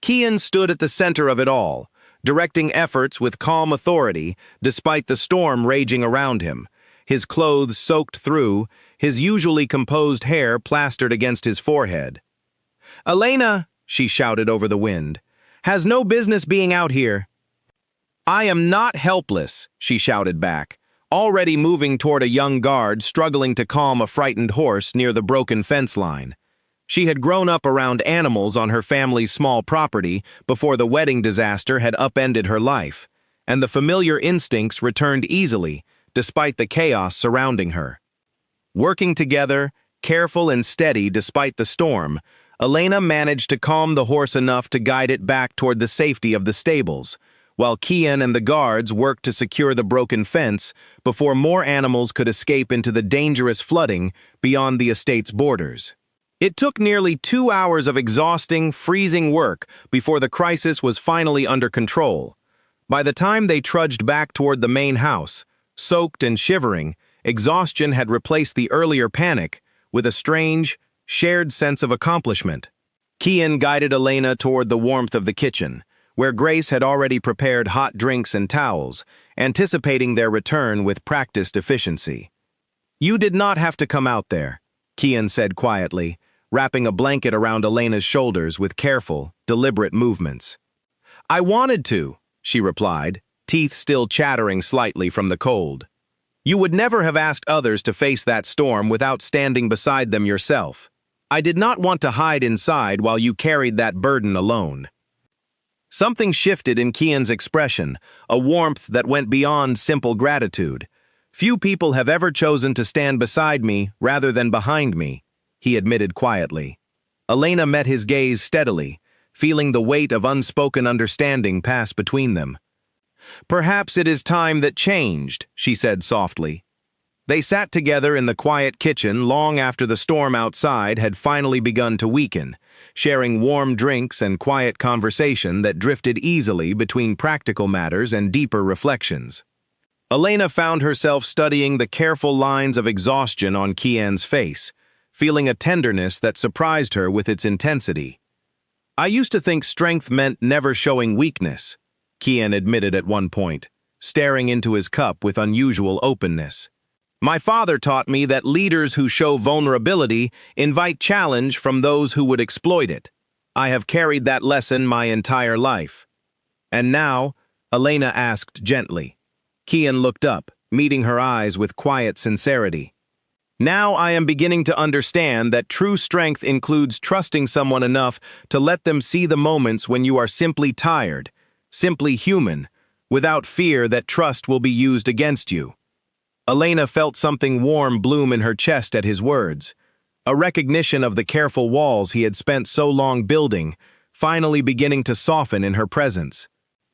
Kian stood at the center of it all, directing efforts with calm authority despite the storm raging around him, his clothes soaked through, his usually composed hair plastered against his forehead. "Elena," she shouted over the wind, "has no business being out here." "I am not helpless," she shouted back, already moving toward a young guard struggling to calm a frightened horse near the broken fence line. She had grown up around animals on her family's small property before the wedding disaster had upended her life, and the familiar instincts returned easily, despite the chaos surrounding her. Working together, careful and steady despite the storm, Elena managed to calm the horse enough to guide it back toward the safety of the stables, while Kian and the guards worked to secure the broken fence before more animals could escape into the dangerous flooding beyond the estate's borders. It took nearly 2 hours of exhausting, freezing work before the crisis was finally under control. By the time they trudged back toward the main house, soaked and shivering, exhaustion had replaced the earlier panic with a strange, shared sense of accomplishment. Kian guided Elena toward the warmth of the kitchen, where Grace had already prepared hot drinks and towels, anticipating their return with practiced efficiency. "You did not have to come out there," Kian said quietly, wrapping a blanket around Elena's shoulders with careful, deliberate movements. "I wanted to," she replied, teeth still chattering slightly from the cold. "You would never have asked others to face that storm without standing beside them yourself. I did not want to hide inside while you carried that burden alone." Something shifted in Kian's expression, a warmth that went beyond simple gratitude. "Few people have ever chosen to stand beside me rather than behind me," he admitted quietly. Elena met his gaze steadily, feeling the weight of unspoken understanding pass between them. "Perhaps it is time that changed," she said softly. They sat together in the quiet kitchen long after the storm outside had finally begun to weaken, sharing warm drinks and quiet conversation that drifted easily between practical matters and deeper reflections. Elena found herself studying the careful lines of exhaustion on Kian's face, feeling a tenderness that surprised her with its intensity. "I used to think strength meant never showing weakness," Kian admitted at one point, staring into his cup with unusual openness. "My father taught me that leaders who show vulnerability invite challenge from those who would exploit it. I have carried that lesson my entire life." "And now?" Elena asked gently. Kian looked up, meeting her eyes with quiet sincerity. "Now I am beginning to understand that true strength includes trusting someone enough to let them see the moments when you are simply tired, simply human, without fear that trust will be used against you." Elena felt something warm bloom in her chest at his words, a recognition of the careful walls he had spent so long building, finally beginning to soften in her presence.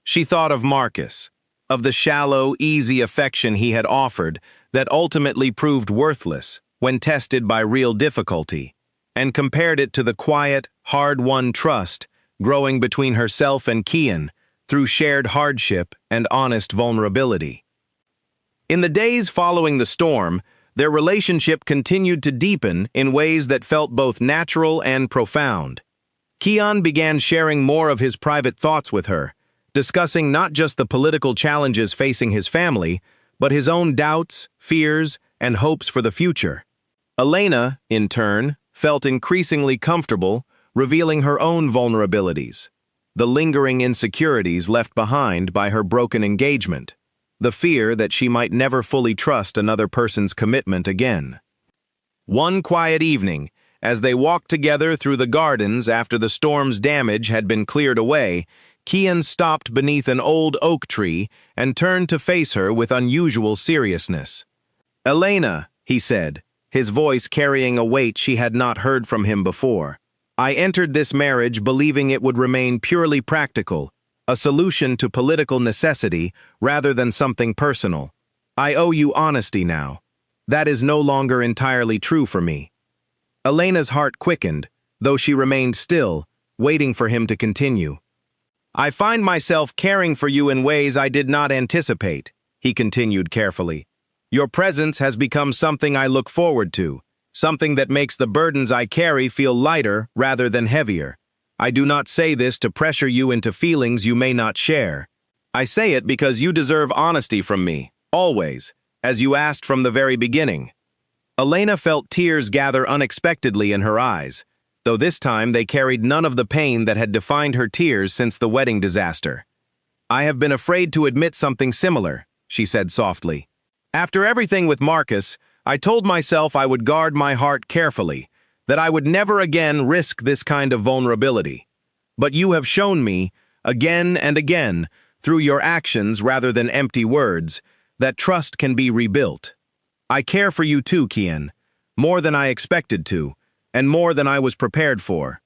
She thought of Marcus, of the shallow, easy affection he had offered that ultimately proved worthless when tested by real difficulty, and compared it to the quiet, hard-won trust growing between herself and Kian through shared hardship and honest vulnerability. In the days following the storm, their relationship continued to deepen in ways that felt both natural and profound. Kian began sharing more of his private thoughts with her, discussing not just the political challenges facing his family, but his own doubts, fears, and hopes for the future. Elena, in turn, felt increasingly comfortable revealing her own vulnerabilities, the lingering insecurities left behind by her broken engagement, the fear that she might never fully trust another person's commitment again. One quiet evening, as they walked together through the gardens after the storm's damage had been cleared away, Kian stopped beneath an old oak tree and turned to face her with unusual seriousness. "Elena," he said, his voice carrying a weight she had not heard from him before, "I entered this marriage believing it would remain purely practical, a solution to political necessity rather than something personal. I owe you honesty now. That is no longer entirely true for me." Elena's heart quickened, though she remained still, waiting for him to continue. "I find myself caring for you in ways I did not anticipate," he continued carefully. "Your presence has become something I look forward to, something that makes the burdens I carry feel lighter rather than heavier. I do not say this to pressure you into feelings you may not share. I say it because you deserve honesty from me, always, as you asked from the very beginning." Elena felt tears gather unexpectedly in her eyes, though this time they carried none of the pain that had defined her tears since the wedding disaster. "I have been afraid to admit something similar," she said softly. "After everything with Marcus, I told myself I would guard my heart carefully, that I would never again risk this kind of vulnerability. But you have shown me, again and again, through your actions rather than empty words, that trust can be rebuilt. I care for you too, Kian, more than I expected to, and more than I was prepared for."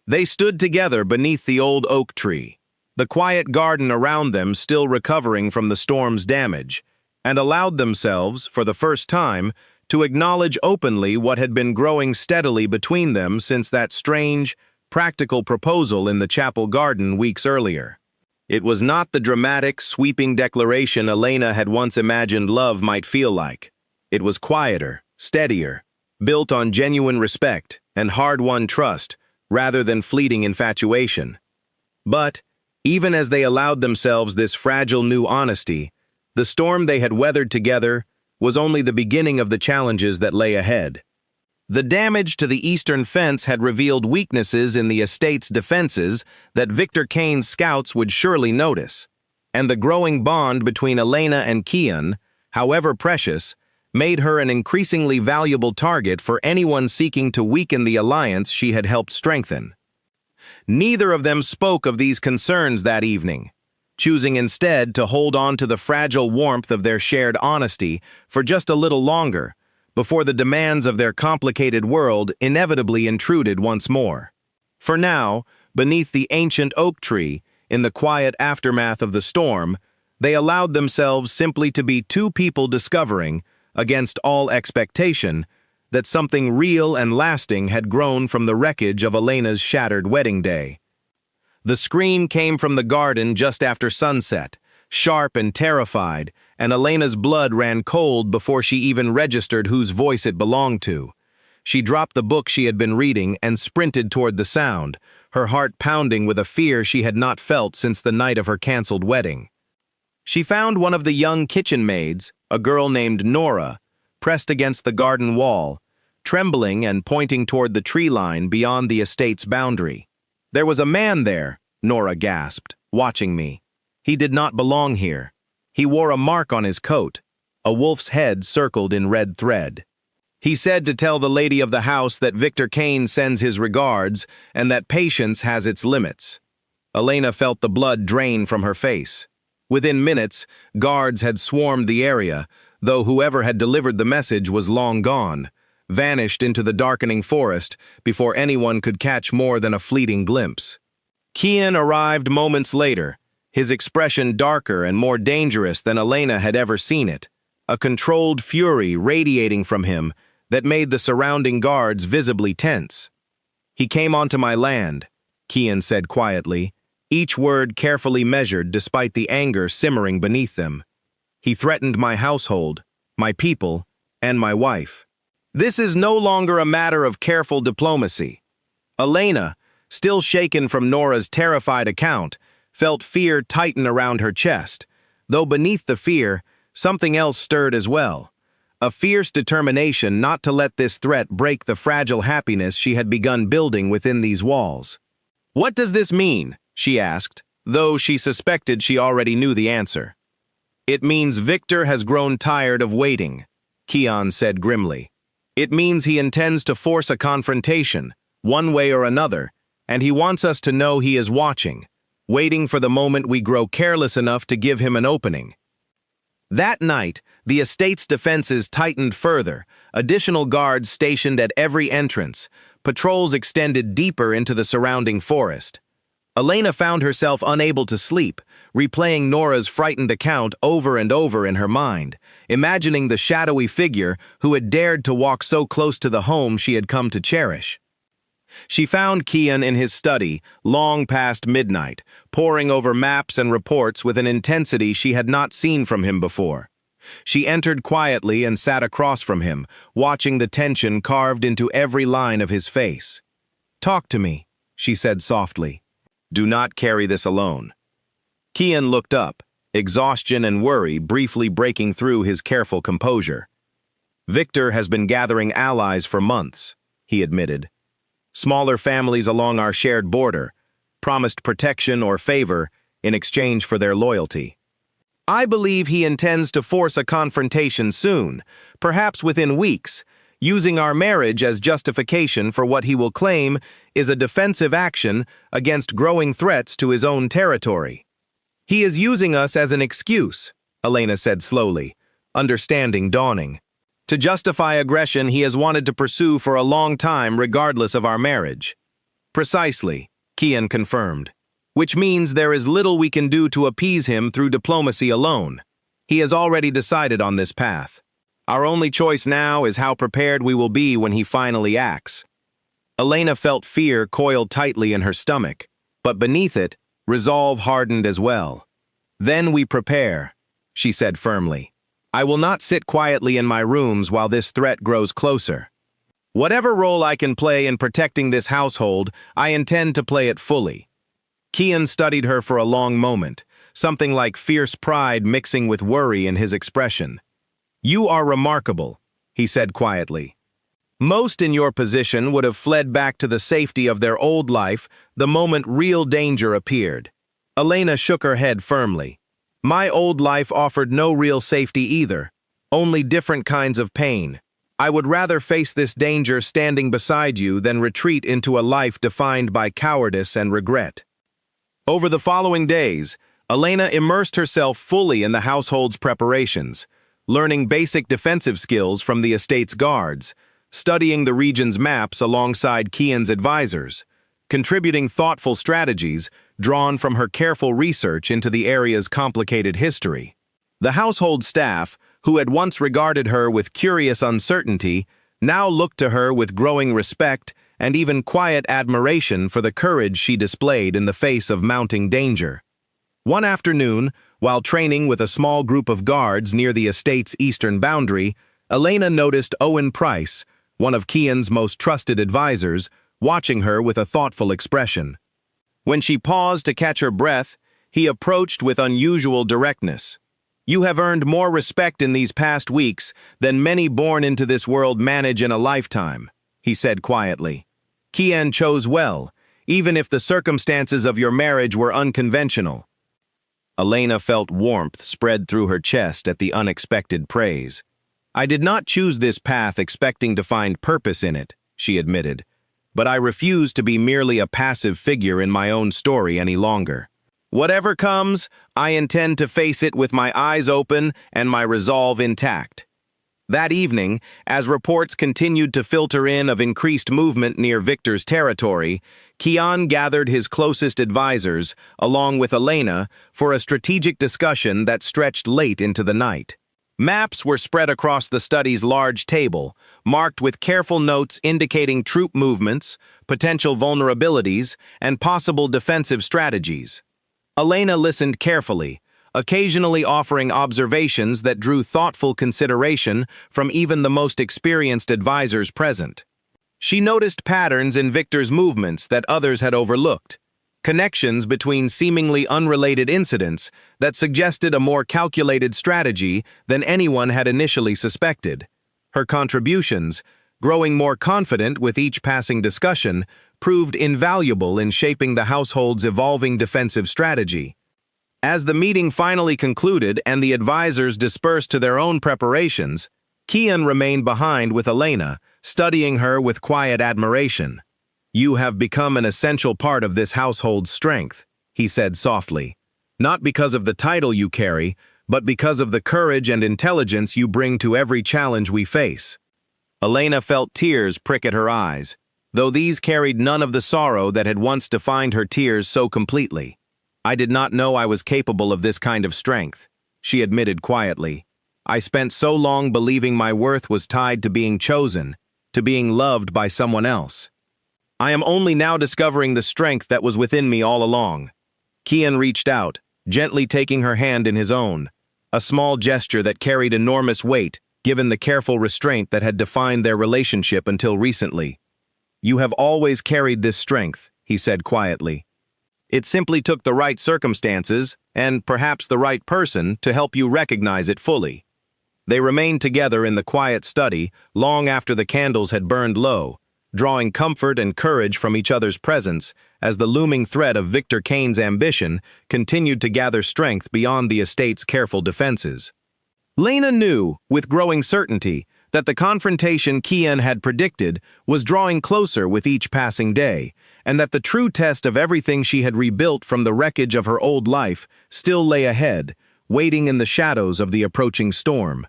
They stood together beneath the old oak tree, the quiet garden around them still recovering from the storm's damage, and allowed themselves, for the first time, to acknowledge openly what had been growing steadily between them since that strange, practical proposal in the chapel garden weeks earlier. It was not the dramatic, sweeping declaration Elena had once imagined love might feel like. It was quieter, steadier, built on genuine respect and hard-won trust rather than fleeting infatuation. But, even as they allowed themselves this fragile new honesty, the storm they had weathered together was only the beginning of the challenges that lay ahead. The damage to the eastern fence had revealed weaknesses in the estate's defenses that Victor Kane's scouts would surely notice, and the growing bond between Elena and Kian, however precious, made her an increasingly valuable target for anyone seeking to weaken the alliance she had helped strengthen. Neither of them spoke of these concerns that evening, choosing instead to hold on to the fragile warmth of their shared honesty for just a little longer, before the demands of their complicated world inevitably intruded once more. For now, beneath the ancient oak tree, in the quiet aftermath of the storm, they allowed themselves simply to be two people discovering, against all expectation, that something real and lasting had grown from the wreckage of Elena's shattered wedding day. The scream came from the garden just after sunset, sharp and terrified, and Elena's blood ran cold before she even registered whose voice it belonged to. She dropped the book she had been reading and sprinted toward the sound, her heart pounding with a fear she had not felt since the night of her canceled wedding. She found one of the young kitchen maids, a girl named Nora, pressed against the garden wall, trembling and pointing toward the tree line beyond the estate's boundary. "There was a man there," Nora gasped, watching me. "He did not belong here. He wore a mark on his coat, a wolf's head circled in red thread. He said to tell the lady of the house that Victor Kane sends his regards and that patience has its limits." Elena felt the blood drain from her face. Within minutes, guards had swarmed the area, though whoever had delivered the message was long gone, vanished into the darkening forest before anyone could catch more than a fleeting glimpse. Kian arrived moments later, his expression darker and more dangerous than Elena had ever seen it, a controlled fury radiating from him that made the surrounding guards visibly tense. "He came onto my land," Kian said quietly, each word carefully measured despite the anger simmering beneath them. "He threatened my household, my people, and my wife." This is no longer a matter of careful diplomacy. Elena, still shaken from Nora's terrified account, felt fear tighten around her chest, though beneath the fear, something else stirred as well. A fierce determination not to let this threat break the fragile happiness she had begun building within these walls. "What does this mean?" she asked, though she suspected she already knew the answer. "It means Victor has grown tired of waiting," Kian said grimly. "It means he intends to force a confrontation, one way or another, and he wants us to know he is watching, waiting for the moment we grow careless enough to give him an opening." That night, the estate's defenses tightened further, additional guards stationed at every entrance, patrols extended deeper into the surrounding forest. Elena found herself unable to sleep, replaying Nora's frightened account over and over in her mind, imagining the shadowy figure who had dared to walk so close to the home she had come to cherish. She found Kian in his study, long past midnight, poring over maps and reports with an intensity she had not seen from him before. She entered quietly and sat across from him, watching the tension carved into every line of his face. "Talk to me," she said softly. "Do not carry this alone." Kian looked up, exhaustion and worry briefly breaking through his careful composure. "Victor has been gathering allies for months," he admitted. "Smaller families along our shared border, promised protection or favor in exchange for their loyalty. I believe he intends to force a confrontation soon, perhaps within weeks, using our marriage as justification for what he will claim is a defensive action against growing threats to his own territory. He is using us as an excuse," Elena said slowly, understanding dawning, "to justify aggression he has wanted to pursue for a long time regardless of our marriage." "Precisely," Kian confirmed, "which means there is little we can do to appease him through diplomacy alone. He has already decided on this path. Our only choice now is how prepared we will be when he finally acts." Elena felt fear coiled tightly in her stomach, but beneath it, resolve hardened as well. "Then we prepare," she said firmly. "I will not sit quietly in my rooms while this threat grows closer. Whatever role I can play in protecting this household, I intend to play it fully." Kian studied her for a long moment, something like fierce pride mixing with worry in his expression. "You are remarkable," he said quietly. "Most in your position would have fled back to the safety of their old life the moment real danger appeared." Elena shook her head firmly. "My old life offered no real safety either, only different kinds of pain. I would rather face this danger standing beside you than retreat into a life defined by cowardice and regret." Over the following days, Elena immersed herself fully in the household's preparations, learning basic defensive skills from the estate's guards, studying the region's maps alongside Kian's advisors, contributing thoughtful strategies drawn from her careful research into the area's complicated history. The household staff, who had once regarded her with curious uncertainty, now looked to her with growing respect and even quiet admiration for the courage she displayed in the face of mounting danger. One afternoon, while training with a small group of guards near the estate's eastern boundary, Elena noticed Owen Price, one of Kian's most trusted advisors, watching her with a thoughtful expression. When she paused to catch her breath, he approached with unusual directness. "You have earned more respect in these past weeks than many born into this world manage in a lifetime," he said quietly. "Kian chose well, even if the circumstances of your marriage were unconventional." Elena felt warmth spread through her chest at the unexpected praise. "I did not choose this path expecting to find purpose in it," she admitted, "but I refuse to be merely a passive figure in my own story any longer. Whatever comes, I intend to face it with my eyes open and my resolve intact." That evening, as reports continued to filter in of increased movement near Victor's territory, Kian gathered his closest advisors, along with Elena, for a strategic discussion that stretched late into the night. Maps were spread across the study's large table, marked with careful notes indicating troop movements, potential vulnerabilities, and possible defensive strategies. Elena listened carefully, occasionally offering observations that drew thoughtful consideration from even the most experienced advisors present. She noticed patterns in Victor's movements that others had overlooked, connections between seemingly unrelated incidents that suggested a more calculated strategy than anyone had initially suspected. Her contributions, growing more confident with each passing discussion, proved invaluable in shaping the household's evolving defensive strategy. As the meeting finally concluded and the advisors dispersed to their own preparations, Kian remained behind with Elena, studying her with quiet admiration. "You have become an essential part of this household's strength," he said softly. "Not because of the title you carry, but because of the courage and intelligence you bring to every challenge we face." Elena felt tears prick at her eyes, though these carried none of the sorrow that had once defined her tears so completely. "I did not know I was capable of this kind of strength," she admitted quietly. "I spent so long believing my worth was tied to being chosen, to being loved by someone else. I am only now discovering the strength that was within me all along." Kian reached out, gently taking her hand in his own, a small gesture that carried enormous weight, given the careful restraint that had defined their relationship until recently. "You have always carried this strength," he said quietly. "It simply took the right circumstances, and perhaps the right person, to help you recognize it fully." They remained together in the quiet study long after the candles had burned low, drawing comfort and courage from each other's presence as the looming threat of Victor Kane's ambition continued to gather strength beyond the estate's careful defenses. Lena knew, with growing certainty, that the confrontation Kian had predicted was drawing closer with each passing day, and that the true test of everything she had rebuilt from the wreckage of her old life still lay ahead, waiting in the shadows of the approaching storm.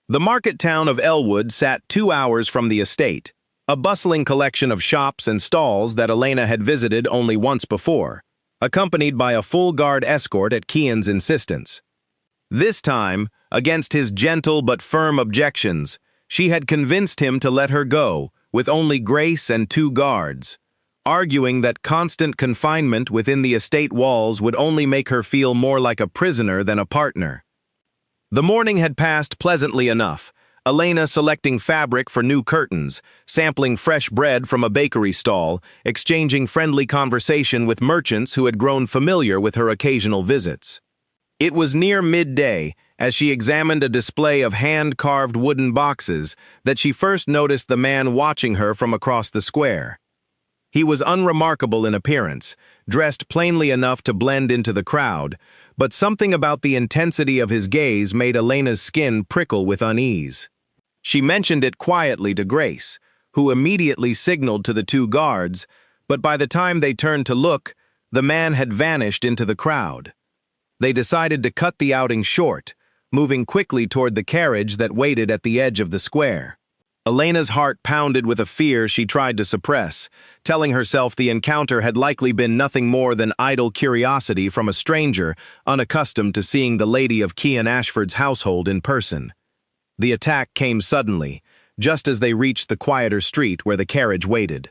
The market town of Elwood sat 2 hours from the estate, a bustling collection of shops and stalls that Elena had visited only once before, accompanied by a full guard escort at Kian's insistence. This time, against his gentle but firm objections, she had convinced him to let her go, with only Grace and 2 guards, arguing that constant confinement within the estate walls would only make her feel more like a prisoner than a partner. The morning had passed pleasantly enough, Elena selecting fabric for new curtains, sampling fresh bread from a bakery stall, exchanging friendly conversation with merchants who had grown familiar with her occasional visits. It was near midday, as she examined a display of hand-carved wooden boxes, that she first noticed the man watching her from across the square. He was unremarkable in appearance, dressed plainly enough to blend into the crowd, but something about the intensity of his gaze made Elena's skin prickle with unease. She mentioned it quietly to Grace, who immediately signaled to the 2 guards, but by the time they turned to look, the man had vanished into the crowd. They decided to cut the outing short, moving quickly toward the carriage that waited at the edge of the square. Elena's heart pounded with a fear she tried to suppress, telling herself the encounter had likely been nothing more than idle curiosity from a stranger unaccustomed to seeing the lady of Kian Ashford's household in person. The attack came suddenly, just as they reached the quieter street where the carriage waited.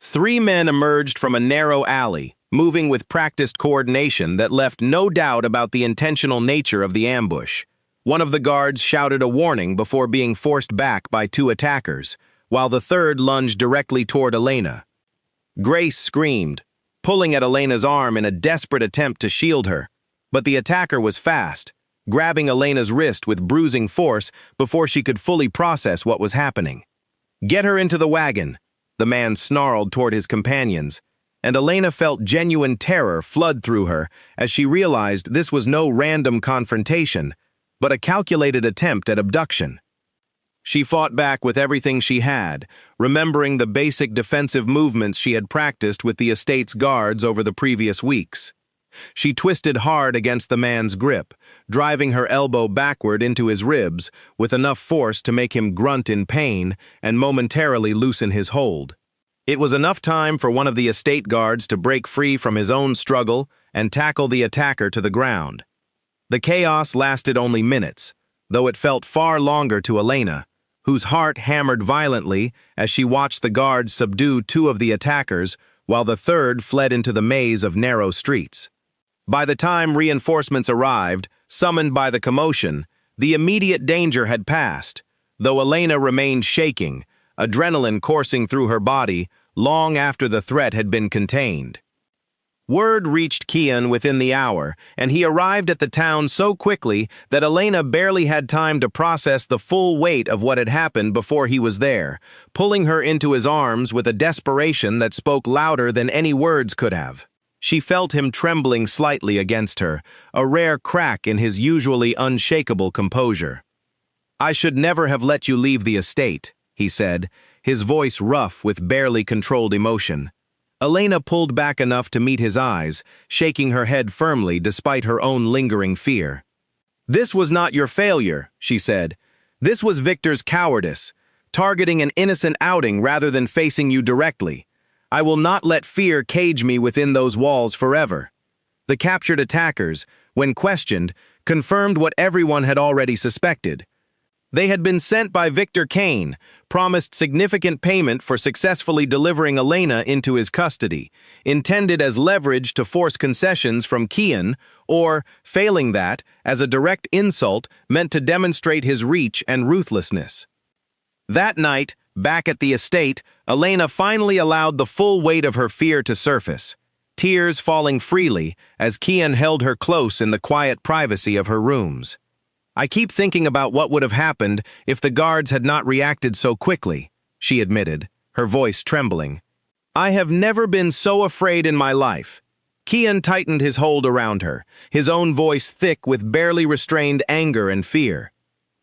3 men emerged from a narrow alley, moving with practiced coordination that left no doubt about the intentional nature of the ambush. One of the guards shouted a warning before being forced back by 2 attackers, while the third lunged directly toward Elena. Grace screamed, pulling at Elena's arm in a desperate attempt to shield her, but the attacker was fast, grabbing Elena's wrist with bruising force before she could fully process what was happening. "Get her into the wagon," the man snarled toward his companions, and Elena felt genuine terror flood through her as she realized this was no random confrontation, but a calculated attempt at abduction. She fought back with everything she had, remembering the basic defensive movements she had practiced with the estate's guards over the previous weeks. She twisted hard against the man's grip, driving her elbow backward into his ribs with enough force to make him grunt in pain and momentarily loosen his hold. It was enough time for one of the estate guards to break free from his own struggle and tackle the attacker to the ground. The chaos lasted only minutes, though it felt far longer to Elena, whose heart hammered violently as she watched the guards subdue 2 of the attackers while the third fled into the maze of narrow streets. By the time reinforcements arrived, summoned by the commotion, the immediate danger had passed, though Elena remained shaking, adrenaline coursing through her body long after the threat had been contained. Word reached Kian within the hour, and he arrived at the town so quickly that Elena barely had time to process the full weight of what had happened before he was there, pulling her into his arms with a desperation that spoke louder than any words could have. She felt him trembling slightly against her, a rare crack in his usually unshakable composure. "I should never have let you leave the estate," he said, his voice rough with barely controlled emotion. Elena pulled back enough to meet his eyes, shaking her head firmly despite her own lingering fear. "This was not your failure," she said. "This was Victor's cowardice, targeting an innocent outing rather than facing you directly. I will not let fear cage me within those walls forever." The captured attackers, when questioned, confirmed what everyone had already suspected. They had been sent by Victor Kane, promised significant payment for successfully delivering Elena into his custody, intended as leverage to force concessions from Kian, or, failing that, as a direct insult meant to demonstrate his reach and ruthlessness. That night, back at the estate, Elena finally allowed the full weight of her fear to surface, tears falling freely as Kian held her close in the quiet privacy of her rooms. "I keep thinking about what would have happened if the guards had not reacted so quickly," she admitted, her voice trembling. "I have never been so afraid in my life." Kian tightened his hold around her, his own voice thick with barely restrained anger and fear.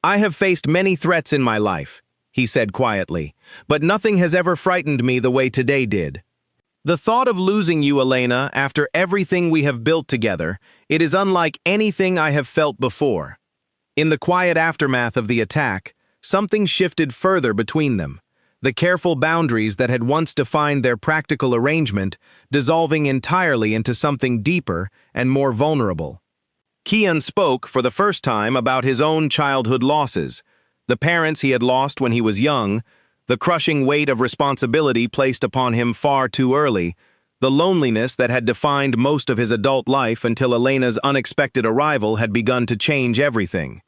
"I have faced many threats in my life," he said quietly, "but nothing has ever frightened me the way today did. The thought of losing you, Elena, after everything we have built together, it is unlike anything I have felt before." In the quiet aftermath of the attack, something shifted further between them, the careful boundaries that had once defined their practical arrangement dissolving entirely into something deeper and more vulnerable. Kian spoke for the first time about his own childhood losses, the parents he had lost when he was young, the crushing weight of responsibility placed upon him far too early, the loneliness that had defined most of his adult life until Elena's unexpected arrival had begun to change everything.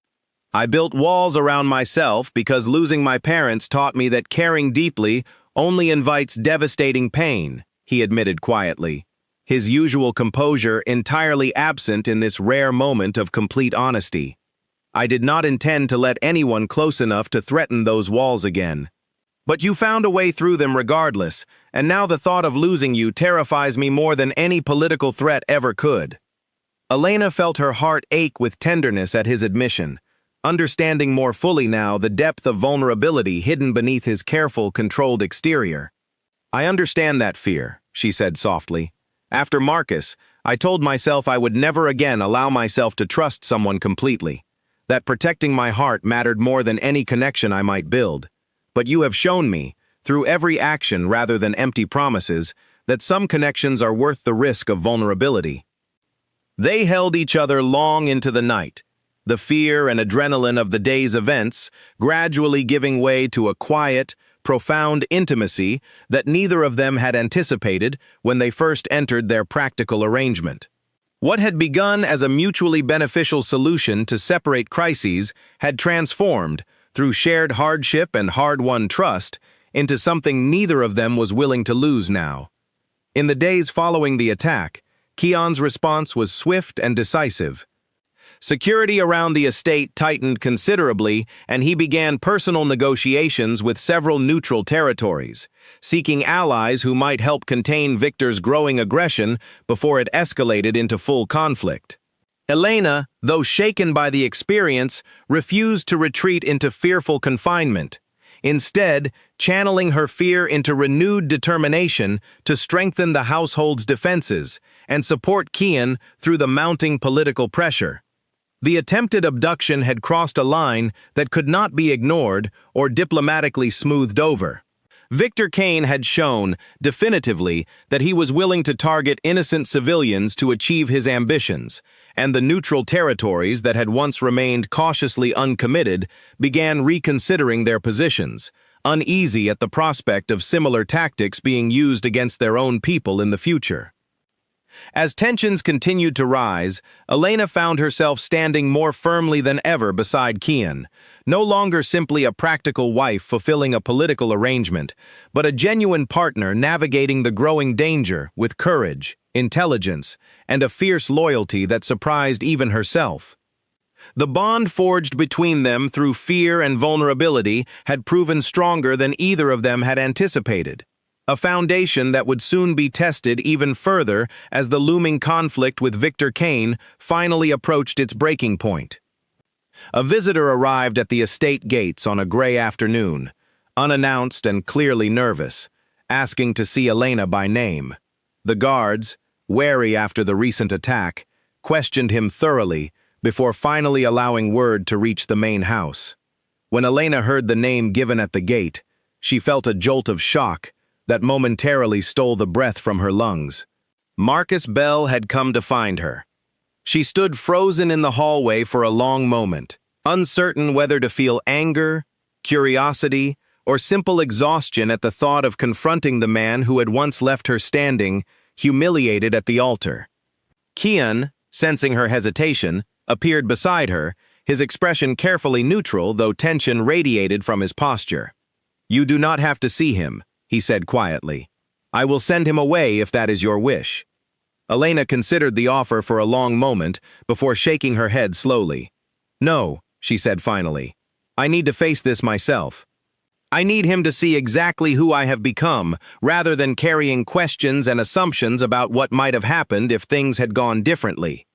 "I built walls around myself because losing my parents taught me that caring deeply only invites devastating pain," he admitted quietly, his usual composure entirely absent in this rare moment of complete honesty. "I did not intend to let anyone close enough to threaten those walls again. But you found a way through them regardless, and now the thought of losing you terrifies me more than any political threat ever could." Elena felt her heart ache with tenderness at his admission, understanding more fully now the depth of vulnerability hidden beneath his careful, controlled exterior. "I understand that fear," she said softly. "After Marcus, I told myself I would never again allow myself to trust someone completely. that protecting my heart mattered more than any connection I might build. But you have shown me, through every action rather than empty promises, that some connections are worth the risk of vulnerability. They held each other long into the night, the fear and adrenaline of the day's events gradually giving way to a quiet, profound intimacy that neither of them had anticipated when they first entered their practical arrangement. What had begun as a mutually beneficial solution to separate crises had transformed, through shared hardship and hard-won trust, into something neither of them was willing to lose now. In the days following the attack, Keon's response was swift and decisive. Security around the estate tightened considerably, and he began personal negotiations with several neutral territories, seeking allies who might help contain Victor's growing aggression before it escalated into full conflict. Elena, though shaken by the experience, refused to retreat into fearful confinement, instead channeling her fear into renewed determination to strengthen the household's defenses and support Keon through the mounting political pressure. The attempted abduction had crossed a line that could not be ignored or diplomatically smoothed over. Victor Kane had shown, definitively, that he was willing to target innocent civilians to achieve his ambitions, and the neutral territories that had once remained cautiously uncommitted began reconsidering their positions, uneasy at the prospect of similar tactics being used against their own people in the future. As tensions continued to rise, Elena found herself standing more firmly than ever beside Keon, no longer simply a practical wife fulfilling a political arrangement, but a genuine partner navigating the growing danger with courage, intelligence, and a fierce loyalty that surprised even herself. The bond forged between them through fear and vulnerability had proven stronger than either of them had anticipated, a foundation that would soon be tested even further as the looming conflict with Victor Kane finally approached its breaking point. A visitor arrived at the estate gates on a gray afternoon, unannounced and clearly nervous, asking to see Elena by name. The guards, wary after the recent attack, questioned him thoroughly before finally allowing word to reach the main house. When Elena heard the name given at the gate, she felt a jolt of shock that momentarily stole the breath from her lungs. Marcus Bell had come to find her. She stood frozen in the hallway for a long moment, uncertain whether to feel anger, curiosity, or simple exhaustion at the thought of confronting the man who had once left her standing, humiliated at the altar. Keon, sensing her hesitation, appeared beside her, his expression carefully neutral though tension radiated from his posture. "You do not have to see him," he said quietly. "I will send him away if that is your wish." Elena considered the offer for a long moment before shaking her head slowly. "No," she said finally. "I need to face this myself. I need him to see exactly who I have become, rather than carrying questions and assumptions about what might have happened if things had gone differently."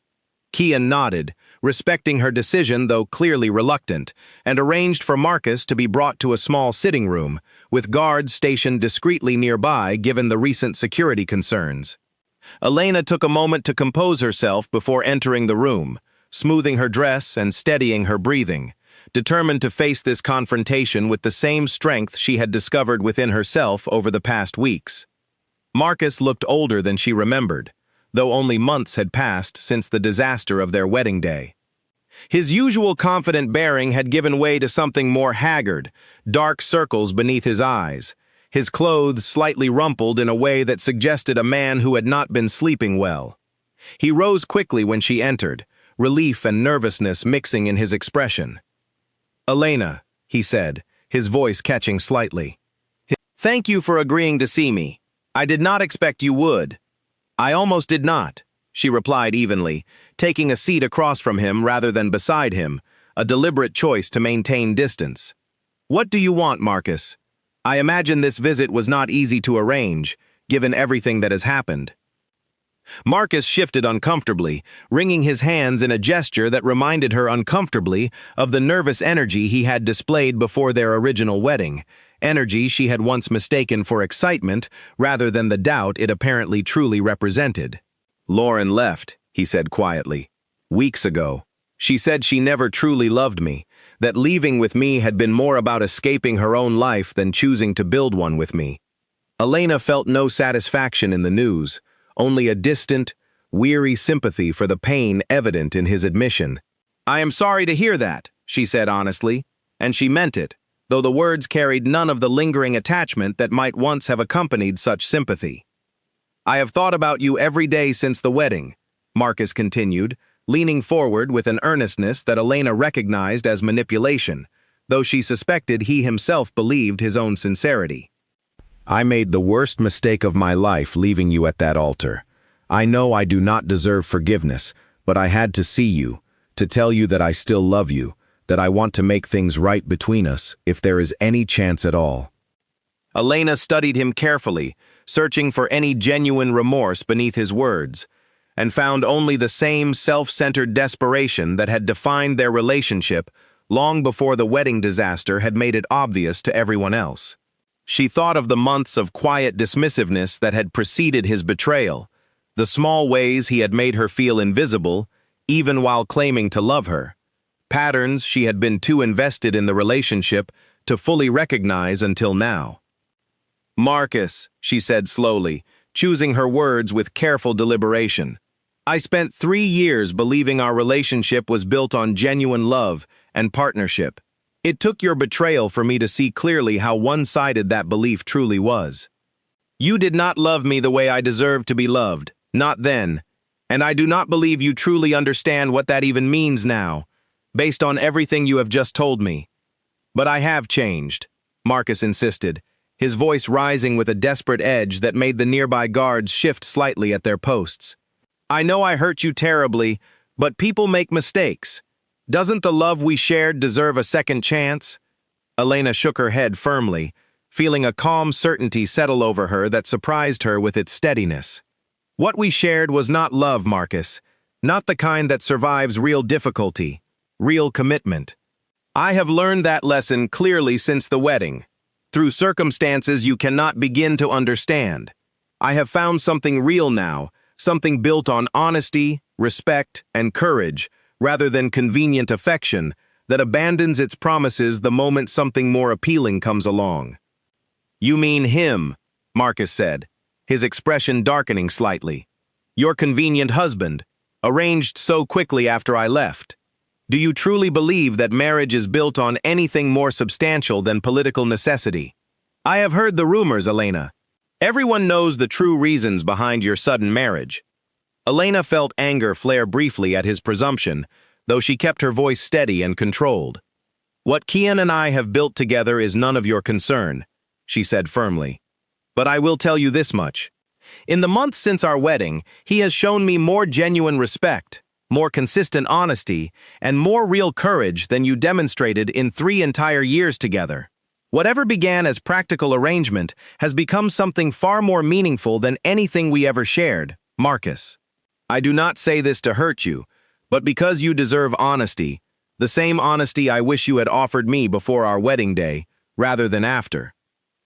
Keon nodded, respecting her decision though clearly reluctant, and arranged for Marcus to be brought to a small sitting room, with guards stationed discreetly nearby given the recent security concerns. Elena took a moment to compose herself before entering the room, smoothing her dress and steadying her breathing, determined to face this confrontation with the same strength she had discovered within herself over the past weeks. Marcus looked older than she remembered, though only months had passed since the disaster of their wedding day. His usual confident bearing had given way to something more haggard, dark circles beneath his eyes, his clothes slightly rumpled in a way that suggested a man who had not been sleeping well. He rose quickly when she entered, relief and nervousness mixing in his expression. "Elena," he said, his voice catching slightly. "Thank you for agreeing to see me. I did not expect you would." "I almost did not," she replied evenly, taking a seat across from him rather than beside him, a deliberate choice to maintain distance. "What do you want, Marcus? I imagine this visit was not easy to arrange, given everything that has happened." Marcus shifted uncomfortably, wringing his hands in a gesture that reminded her uncomfortably of the nervous energy he had displayed before their original wedding, energy she had once mistaken for excitement rather than the doubt it apparently truly represented. "Lauren left," he said quietly. "Weeks ago. She said she never truly loved me, that leaving with me had been more about escaping her own life than choosing to build one with me. Elena felt no satisfaction in the news, only a distant, weary sympathy for the pain evident in his admission. "I am sorry to hear that," she said honestly, and she meant it, though the words carried none of the lingering attachment that might once have accompanied such sympathy. "I have thought about you every day since the wedding," Marcus continued, leaning forward with an earnestness that Elena recognized as manipulation, though she suspected he himself believed his own sincerity. "I made the worst mistake of my life leaving you at that altar. I know I do not deserve forgiveness, but I had to see you, to tell you that I still love you, that I want to make things right between us, if there is any chance at all." Elena studied him carefully, searching for any genuine remorse beneath his words, and found only the same self-centered desperation that had defined their relationship long before the wedding disaster had made it obvious to everyone else. She thought of the months of quiet dismissiveness that had preceded his betrayal, the small ways he had made her feel invisible, even while claiming to love her, patterns she had been too invested in the relationship to fully recognize until now. "Marcus," she said slowly, choosing her words with careful deliberation, "I spent 3 years believing our relationship was built on genuine love and partnership. It took your betrayal for me to see clearly how one-sided that belief truly was. You did not love me the way I deserved to be loved, not then, and I do not believe you truly understand what that even means now, based on everything you have just told me. But I have changed," Marcus insisted, his voice rising with a desperate edge that made the nearby guards shift slightly at their posts. "I know I hurt you terribly, but people make mistakes. Doesn't the love we shared deserve a second chance?" Elena shook her head firmly, feeling a calm certainty settle over her that surprised her with its steadiness. "What we shared was not love, Marcus, not the kind that survives real difficulty, real commitment. I have learned that lesson clearly since the wedding, through circumstances you cannot begin to understand. I have found something real now, something built on honesty, respect, and courage, rather than convenient affection, that abandons its promises the moment something more appealing comes along." "You mean him," Marcus said, his expression darkening slightly. "Your convenient husband, arranged so quickly after I left. Do you truly believe that marriage is built on anything more substantial than political necessity? I have heard the rumors, Elena. Everyone knows the true reasons behind your sudden marriage." Elena felt anger flare briefly at his presumption, though she kept her voice steady and controlled. "What Kian and I have built together is none of your concern," she said firmly. "But I will tell you this much. In the months since our wedding, he has shown me more genuine respect, more consistent honesty, and more real courage than you demonstrated in 3 entire years together. Whatever began as practical arrangement has become something far more meaningful than anything we ever shared, Marcus. I do not say this to hurt you, but because you deserve honesty, the same honesty I wish you had offered me before our wedding day, rather than after."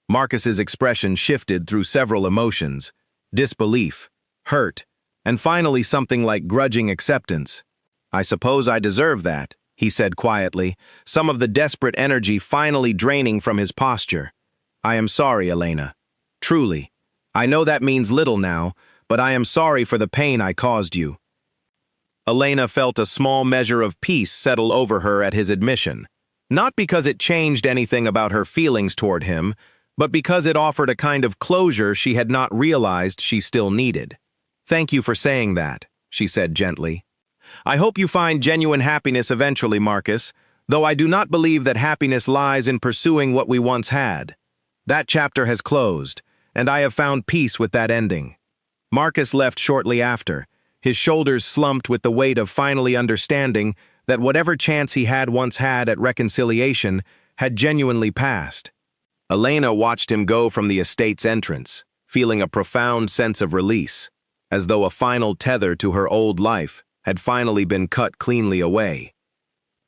Marcus's expression shifted through several emotions: disbelief, hurt, and finally something like grudging acceptance. "I suppose I deserve that," he said quietly, some of the desperate energy finally draining from his posture. "I am sorry, Elena. Truly. I know that means little now, but I am sorry for the pain I caused you." Elena felt a small measure of peace settle over her at his admission, not because it changed anything about her feelings toward him, but because it offered a kind of closure she had not realized she still needed. "Thank you for saying that," she said gently. "I hope you find genuine happiness eventually, Marcus, though I do not believe that happiness lies in pursuing what we once had. That chapter has closed, and I have found peace with that ending." Marcus left shortly after, his shoulders slumped with the weight of finally understanding that whatever chance he had once had at reconciliation had genuinely passed. Elena watched him go from the estate's entrance, feeling a profound sense of release, as though a final tether to her old life had finally been cut cleanly away.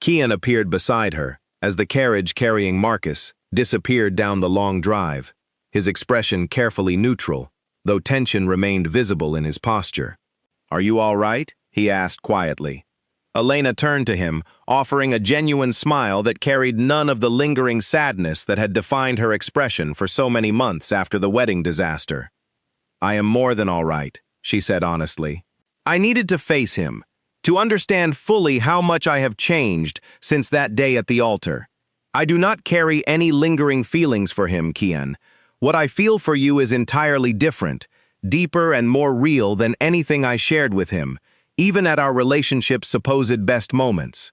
Kian appeared beside her, as the carriage carrying Marcus disappeared down the long drive, his expression carefully neutral, though tension remained visible in his posture. "Are you all right?" he asked quietly. Elena turned to him, offering a genuine smile that carried none of the lingering sadness that had defined her expression for so many months after the wedding disaster. "I am more than all right," she said honestly. "I needed to face him, to understand fully how much I have changed since that day at the altar. I do not carry any lingering feelings for him, Kian. What I feel for you is entirely different, deeper and more real than anything I shared with him, even at our relationship's supposed best moments."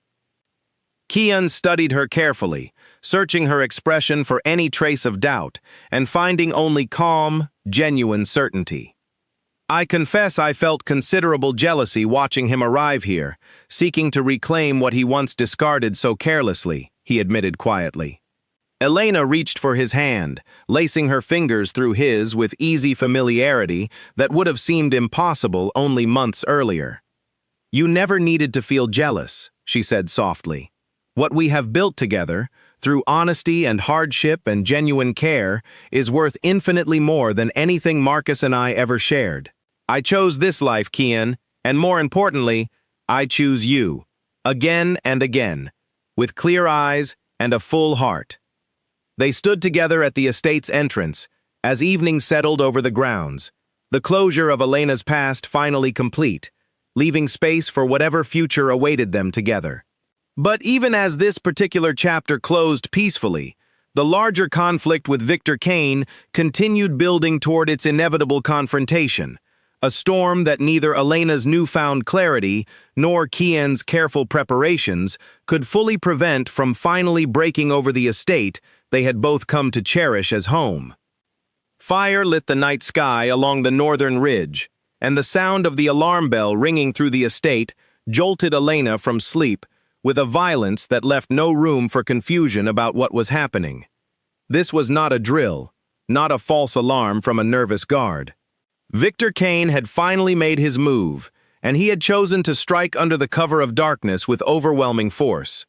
Kian studied her carefully, searching her expression for any trace of doubt, and finding only calm, genuine certainty. "I confess I felt considerable jealousy watching him arrive here, seeking to reclaim what he once discarded so carelessly," he admitted quietly. Elena reached for his hand, lacing her fingers through his with easy familiarity that would have seemed impossible only months earlier. "You never needed to feel jealous," she said softly. "What we have built together, through honesty and hardship and genuine care, is worth infinitely more than anything Marcus and I ever shared. I chose this life, Kian, and more importantly, I choose you, again and again, with clear eyes and a full heart." They stood together at the estate's entrance, as evening settled over the grounds, the closure of Elena's past finally complete, leaving space for whatever future awaited them together. But even as this particular chapter closed peacefully, the larger conflict with Victor Kane continued building toward its inevitable confrontation, a storm that neither Elena's newfound clarity nor Kian's careful preparations could fully prevent from finally breaking over the estate they had both come to cherish as home. Fire lit the night sky along the northern ridge, and the sound of the alarm bell ringing through the estate jolted Elena from sleep with a violence that left no room for confusion about what was happening. This was not a drill, not a false alarm from a nervous guard. Victor Kane had finally made his move, and he had chosen to strike under the cover of darkness with overwhelming force.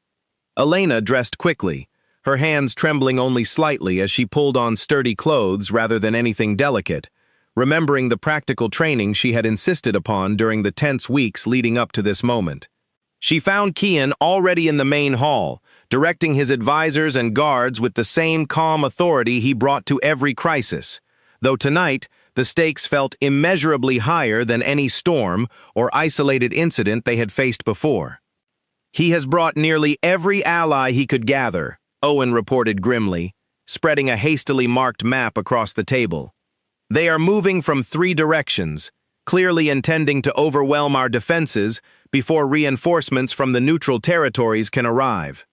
Elena dressed quickly, her hands trembling only slightly as she pulled on sturdy clothes rather than anything delicate, remembering the practical training she had insisted upon during the tense weeks leading up to this moment. She found Kian already in the main hall, directing his advisors and guards with the same calm authority he brought to every crisis, though tonight the stakes felt immeasurably higher than any storm or isolated incident they had faced before. "He has brought nearly every ally he could gather," Owen reported grimly, spreading a hastily marked map across the table. "They are moving from 3 directions, clearly intending to overwhelm our defenses before reinforcements from the neutral territories can arrive."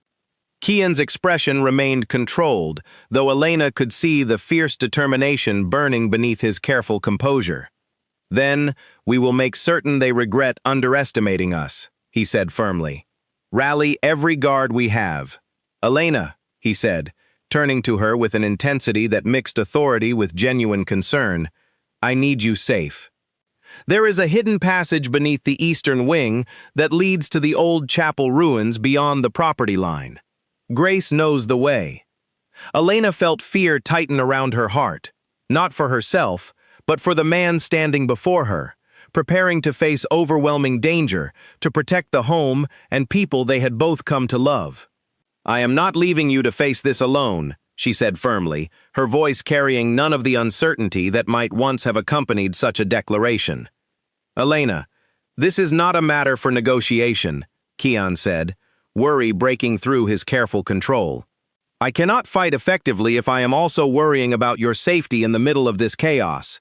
Kian's expression remained controlled, though Elena could see the fierce determination burning beneath his careful composure. "Then we will make certain they regret underestimating us," he said firmly. "Rally every guard we have. Elena," he said, turning to her with an intensity that mixed authority with genuine concern, "I need you safe. There is a hidden passage beneath the eastern wing that leads to the old chapel ruins beyond the property line. Grace knows the way." Elena felt fear tighten around her heart, not for herself, but for the man standing before her, preparing to face overwhelming danger to protect the home and people they had both come to love. "I am not leaving you to face this alone," she said firmly, her voice carrying none of the uncertainty that might once have accompanied such a declaration. "Elena, this is not a matter for negotiation," Kian said, worry breaking through his careful control. "I cannot fight effectively if I am also worrying about your safety in the middle of this chaos."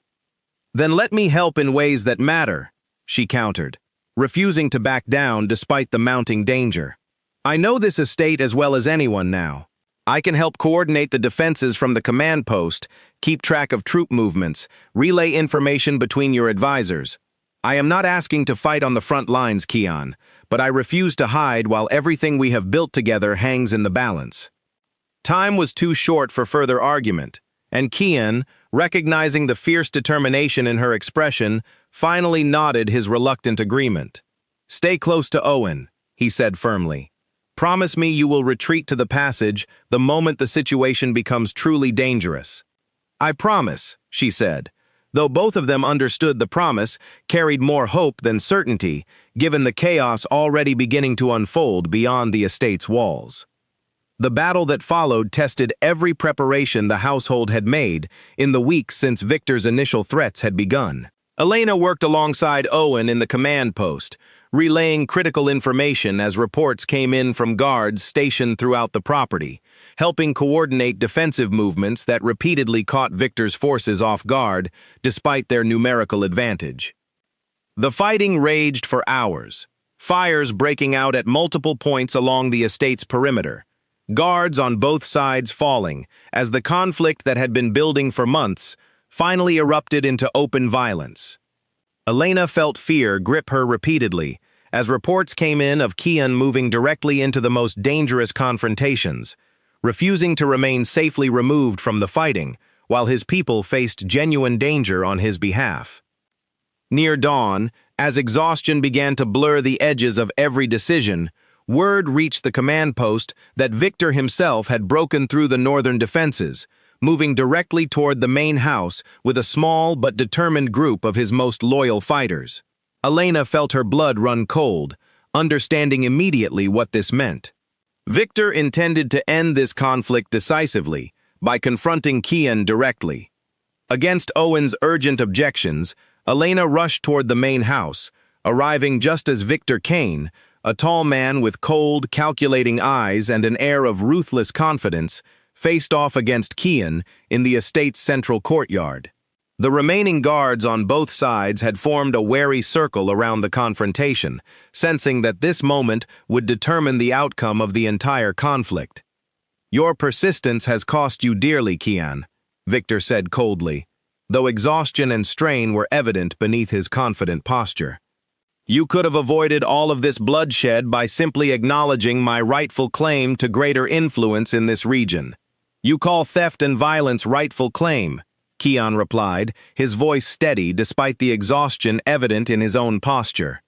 "Then let me help in ways that matter," she countered, refusing to back down despite the mounting danger. "I know this estate as well as anyone now. I can help coordinate the defenses from the command post, keep track of troop movements, relay information between your advisors. I am not asking to fight on the front lines, Kian, but I refuse to hide while everything we have built together hangs in the balance." Time was too short for further argument, and Kian, recognizing the fierce determination in her expression, finally nodded his reluctant agreement. "Stay close to Owen," he said firmly. "Promise me you will retreat to the passage the moment the situation becomes truly dangerous." "I promise," she said. Though both of them understood the promise carried more hope than certainty, given the chaos already beginning to unfold beyond the estate's walls. The battle that followed tested every preparation the household had made in the weeks since Victor's initial threats had begun. Elena worked alongside Owen in the command post, relaying critical information as reports came in from guards stationed throughout the property, helping coordinate defensive movements that repeatedly caught Victor's forces off guard despite their numerical advantage. The fighting raged for hours, fires breaking out at multiple points along the estate's perimeter, guards on both sides falling as the conflict that had been building for months finally erupted into open violence. Elena felt fear grip her repeatedly as reports came in of Kian moving directly into the most dangerous confrontations, refusing to remain safely removed from the fighting while his people faced genuine danger on his behalf. Near dawn, as exhaustion began to blur the edges of every decision, word reached the command post that Victor himself had broken through the northern defenses, moving directly toward the main house with a small but determined group of his most loyal fighters. Elena felt her blood run cold, understanding immediately what this meant. Victor intended to end this conflict decisively by confronting Kian directly. Against Owen's urgent objections, Elena rushed toward the main house, arriving just as Victor Kane, a tall man with cold, calculating eyes and an air of ruthless confidence, faced off against Kian in the estate's central courtyard. The remaining guards on both sides had formed a wary circle around the confrontation, sensing that this moment would determine the outcome of the entire conflict. "Your persistence has cost you dearly, Kian," Victor said coldly, though exhaustion and strain were evident beneath his confident posture. "You could have avoided all of this bloodshed by simply acknowledging my rightful claim to greater influence in this region. You call theft and violence rightful claim," Kian replied, his voice steady despite the exhaustion evident in his own posture.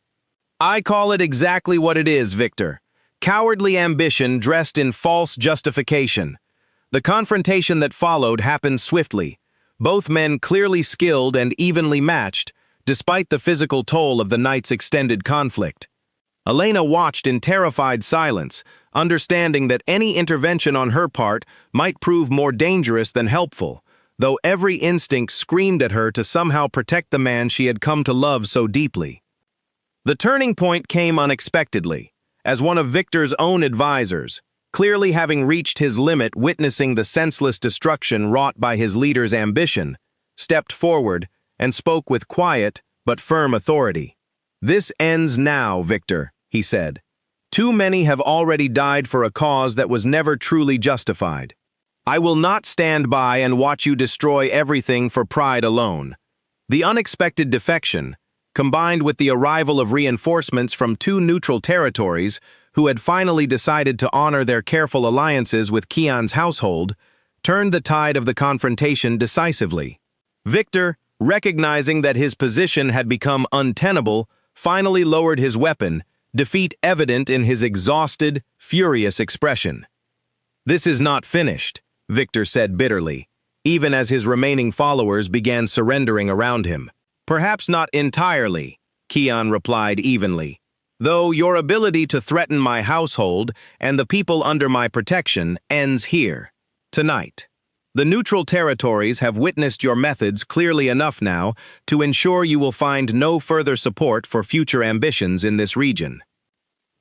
"I call it exactly what it is, Victor. Cowardly ambition dressed in false justification. The confrontation that followed happened swiftly, both men clearly skilled and evenly matched, despite the physical toll of the night's extended conflict." Elena watched in terrified silence, understanding that any intervention on her part might prove more dangerous than helpful, though every instinct screamed at her to somehow protect the man she had come to love so deeply. The turning point came unexpectedly, as one of Victor's own advisors, clearly having reached his limit witnessing the senseless destruction wrought by his leader's ambition, stepped forward and spoke with quiet but firm authority. "This ends now, Victor," he said. "Too many have already died for a cause that was never truly justified. I will not stand by and watch you destroy everything for pride alone." The unexpected defection, combined with the arrival of reinforcements from two neutral territories who had finally decided to honor their careful alliances with Kian's household, turned the tide of the confrontation decisively. Victor, recognizing that his position had become untenable, finally lowered his weapon, defeat evident in his exhausted, furious expression. "This is not finished," Victor said bitterly, even as his remaining followers began surrendering around him. "Perhaps not entirely," Kian replied evenly, "though your ability to threaten my household and the people under my protection ends here, tonight. The neutral territories have witnessed your methods clearly enough now to ensure you will find no further support for future ambitions in this region."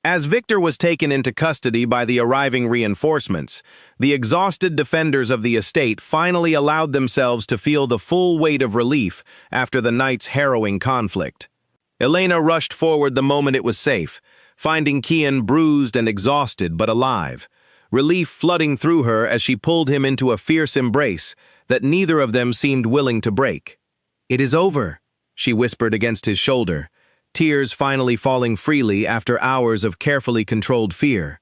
As Victor was taken into custody by the arriving reinforcements, the exhausted defenders of the estate finally allowed themselves to feel the full weight of relief after the night's harrowing conflict. Elena rushed forward the moment it was safe, finding Kian bruised and exhausted but alive, relief flooding through her as she pulled him into a fierce embrace that neither of them seemed willing to break. "It is over," she whispered against his shoulder, tears finally falling freely after hours of carefully controlled fear.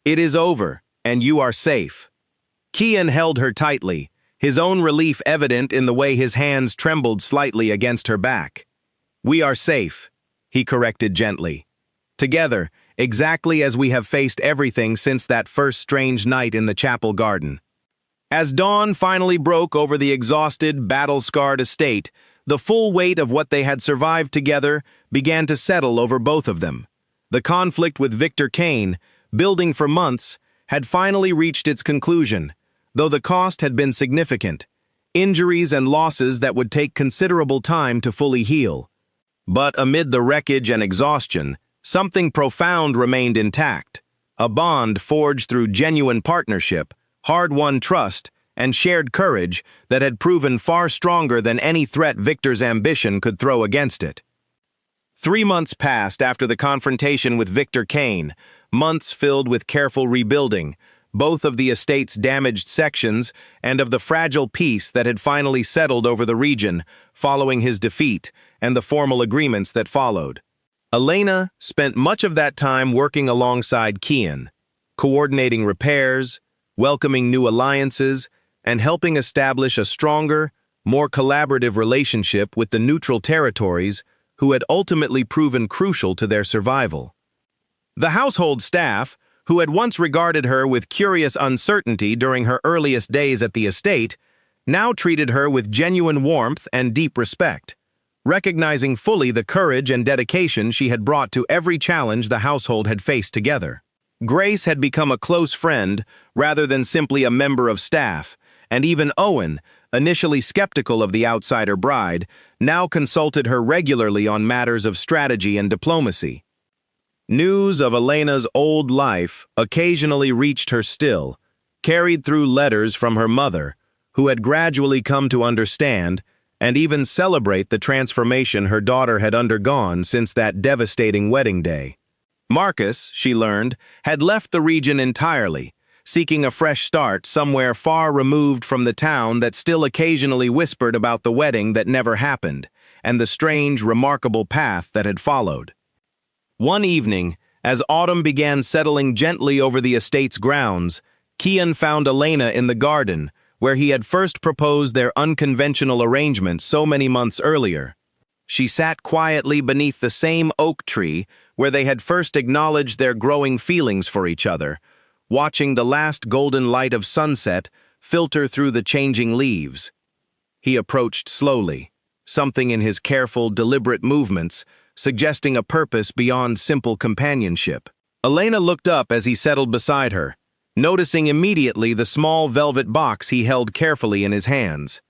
"It is over, and you are safe." Kian held her tightly, his own relief evident in the way his hands trembled slightly against her back. "We are safe," he corrected gently. "Together, exactly as we have faced everything since that first strange night in the chapel garden." As dawn finally broke over the exhausted, battle-scarred estate, the full weight of what they had survived together began to settle over both of them. The conflict with Victor Kane, building for months, had finally reached its conclusion, though the cost had been significant. Injuries and losses that would take considerable time to fully heal. But amid the wreckage and exhaustion, something profound remained intact. A bond forged through genuine partnership, hard-won trust, and shared courage that had proven far stronger than any threat Victor's ambition could throw against it. 3 months passed after the confrontation with Victor Kane, months filled with careful rebuilding, both of the estate's damaged sections and of the fragile peace that had finally settled over the region following his defeat and the formal agreements that followed. Elena spent much of that time working alongside Kian, coordinating repairs, welcoming new alliances, and helping establish a stronger, more collaborative relationship with the neutral territories who had ultimately proven crucial to their survival. The household staff, who had once regarded her with curious uncertainty during her earliest days at the estate, now treated her with genuine warmth and deep respect, recognizing fully the courage and dedication she had brought to every challenge the household had faced together. Grace had become a close friend rather than simply a member of staff, and even Owen, initially skeptical of the outsider bride, now consulted her regularly on matters of strategy and diplomacy. News of Elena's old life occasionally reached her still, carried through letters from her mother, who had gradually come to understand and even celebrate the transformation her daughter had undergone since that devastating wedding day. Marcus, she learned, had left the region entirely, seeking a fresh start somewhere far removed from the town that still occasionally whispered about the wedding that never happened, and the strange, remarkable path that had followed. One evening, as autumn began settling gently over the estate's grounds, Kian found Elena in the garden, where he had first proposed their unconventional arrangement so many months earlier. She sat quietly beneath the same oak tree where they had first acknowledged their growing feelings for each other, watching the last golden light of sunset filter through the changing leaves. He approached slowly, something in his careful, deliberate movements suggesting a purpose beyond simple companionship. Elena looked up as he settled beside her, noticing immediately the small velvet box he held carefully in his hands.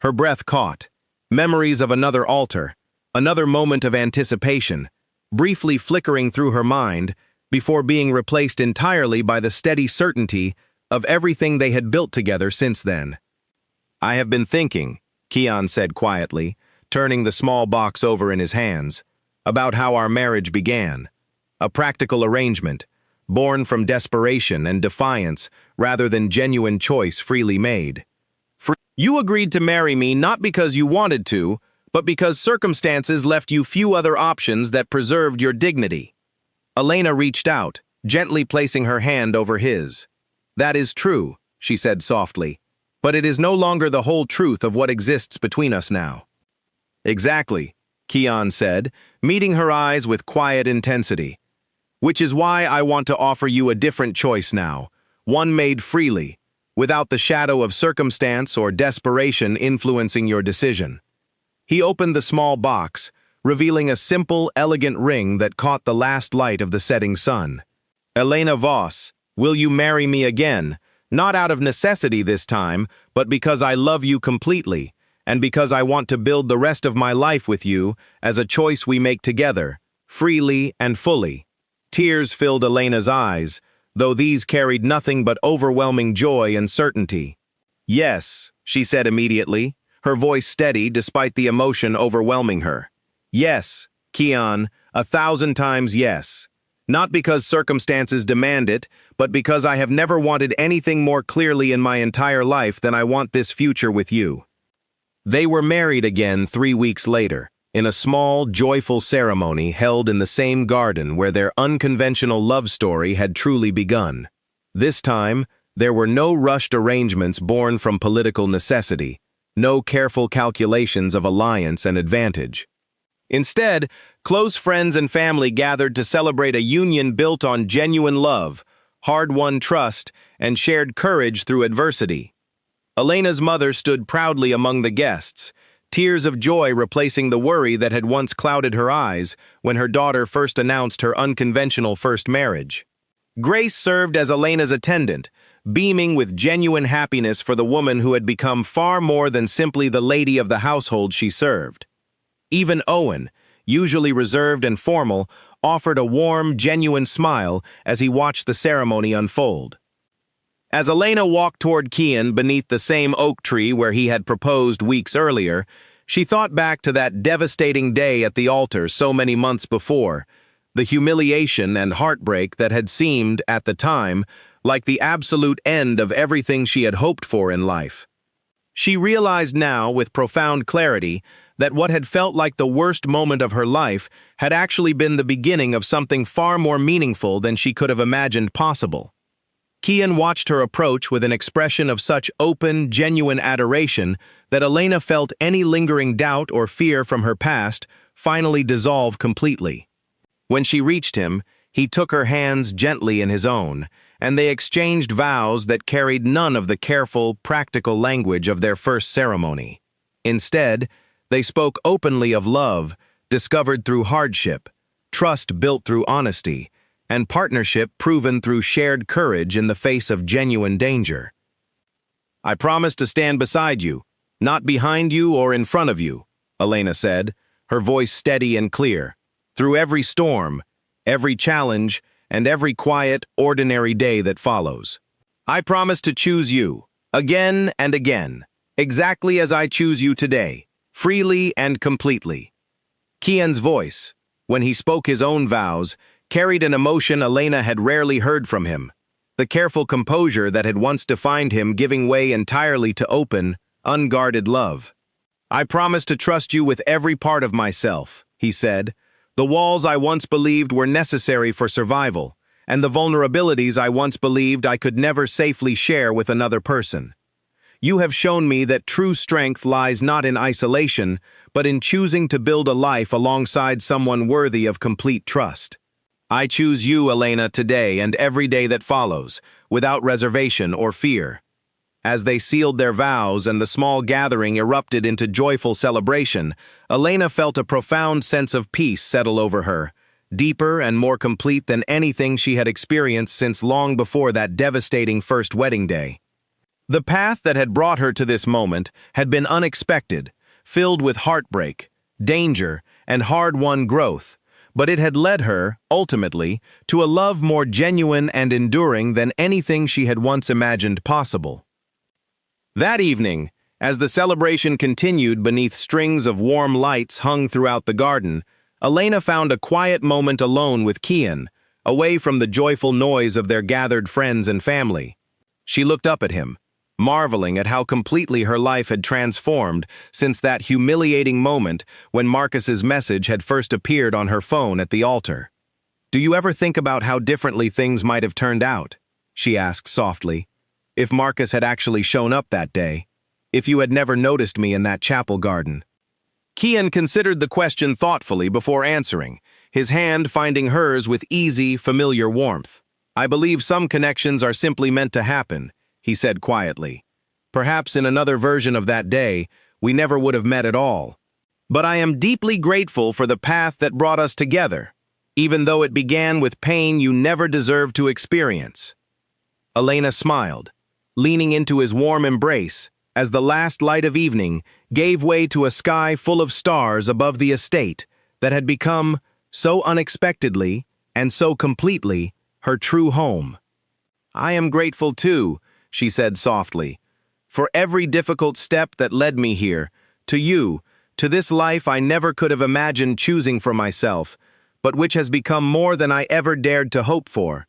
Her breath caught, memories of another altar, another moment of anticipation, briefly flickering through her mind before being replaced entirely by the steady certainty of everything they had built together since then. "I have been thinking," Kian said quietly, turning the small box over in his hands, "about how our marriage began. A practical arrangement, born from desperation and defiance rather than genuine choice freely made. You agreed to marry me not because you wanted to, but because circumstances left you few other options that preserved your dignity." Elena reached out, gently placing her hand over his. "That is true," she said softly, "but it is no longer the whole truth of what exists between us now." "Exactly," Kian said, meeting her eyes with quiet intensity. "Which is why I want to offer you a different choice now, one made freely, without the shadow of circumstance or desperation influencing your decision." He opened the small box, revealing a simple, elegant ring that caught the last light of the setting sun. "Elena Voss, will you marry me again, not out of necessity this time, but because I love you completely, and because I want to build the rest of my life with you as a choice we make together, freely and fully." Tears filled Elena's eyes, though these carried nothing but overwhelming joy and certainty. "Yes," she said immediately, her voice steady despite the emotion overwhelming her. "Yes, Kian, 1,000 times yes. Not because circumstances demand it, but because I have never wanted anything more clearly in my entire life than I want this future with you." They were married again 3 weeks later, in a small, joyful ceremony held in the same garden where their unconventional love story had truly begun. This time, there were no rushed arrangements born from political necessity, no careful calculations of alliance and advantage. Instead, close friends and family gathered to celebrate a union built on genuine love, hard-won trust, and shared courage through adversity. Elena's mother stood proudly among the guests, tears of joy replacing the worry that had once clouded her eyes when her daughter first announced her unconventional first marriage. Grace served as Elena's attendant, beaming with genuine happiness for the woman who had become far more than simply the lady of the household she served. Even Owen, usually reserved and formal, offered a warm, genuine smile as he watched the ceremony unfold. As Elena walked toward Kian beneath the same oak tree where he had proposed weeks earlier, she thought back to that devastating day at the altar so many months before, the humiliation and heartbreak that had seemed, at the time, like the absolute end of everything she had hoped for in life. She realized now, with profound clarity, that what had felt like the worst moment of her life had actually been the beginning of something far more meaningful than she could have imagined possible. Kian watched her approach with an expression of such open, genuine adoration that Elena felt any lingering doubt or fear from her past finally dissolve completely. When she reached him, he took her hands gently in his own, and they exchanged vows that carried none of the careful, practical language of their first ceremony. Instead, they spoke openly of love, discovered through hardship, trust built through honesty, and partnership proven through shared courage in the face of genuine danger. "I promise to stand beside you, not behind you or in front of you," Elena said, her voice steady and clear, "through every storm, every challenge, and every quiet, ordinary day that follows. I promise to choose you, again and again, exactly as I choose you today, freely and completely." Kian's voice, when he spoke his own vows, carried an emotion Elena had rarely heard from him, the careful composure that had once defined him giving way entirely to open, unguarded love. "I promise to trust you with every part of myself," he said, "the walls I once believed were necessary for survival, and the vulnerabilities I once believed I could never safely share with another person. You have shown me that true strength lies not in isolation, but in choosing to build a life alongside someone worthy of complete trust. I choose you, Elena, today and every day that follows, without reservation or fear." As they sealed their vows and the small gathering erupted into joyful celebration, Elena felt a profound sense of peace settle over her, deeper and more complete than anything she had experienced since long before that devastating first wedding day. The path that had brought her to this moment had been unexpected, filled with heartbreak, danger, and hard-won growth, but it had led her, ultimately, to a love more genuine and enduring than anything she had once imagined possible. That evening, as the celebration continued beneath strings of warm lights hung throughout the garden, Elena found a quiet moment alone with Kian, away from the joyful noise of their gathered friends and family. She looked up at him, marveling at how completely her life had transformed since that humiliating moment when Marcus's message had first appeared on her phone at the altar. "Do you ever think about how differently things might have turned out?" she asked softly. "If Marcus had actually shown up that day, if you had never noticed me in that chapel garden." Kian considered the question thoughtfully before answering, his hand finding hers with easy, familiar warmth. "I believe some connections are simply meant to happen," he said quietly. "Perhaps in another version of that day, we never would have met at all. But I am deeply grateful for the path that brought us together, even though it began with pain you never deserved to experience." Elena smiled, leaning into his warm embrace, as the last light of evening gave way to a sky full of stars above the estate that had become, so unexpectedly and so completely, her true home. "I am grateful too," she said softly, "for every difficult step that led me here, to you, to this life I never could have imagined choosing for myself, but which has become more than I ever dared to hope for."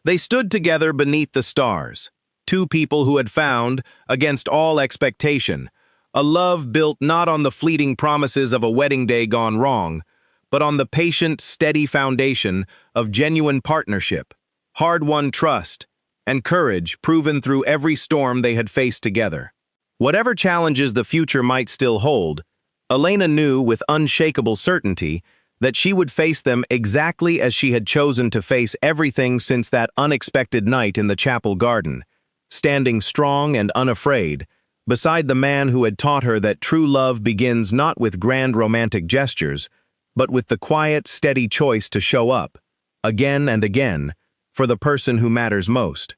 They stood together beneath the stars, two people who had found, against all expectation, a love built not on the fleeting promises of a wedding day gone wrong, but on the patient, steady foundation of genuine partnership, hard-won trust, and courage proven through every storm they had faced together. Whatever challenges the future might still hold, Elena knew with unshakable certainty that she would face them exactly as she had chosen to face everything since that unexpected night in the chapel garden, standing strong and unafraid, beside the man who had taught her that true love begins not with grand romantic gestures, but with the quiet, steady choice to show up, again and again, for the person who matters most.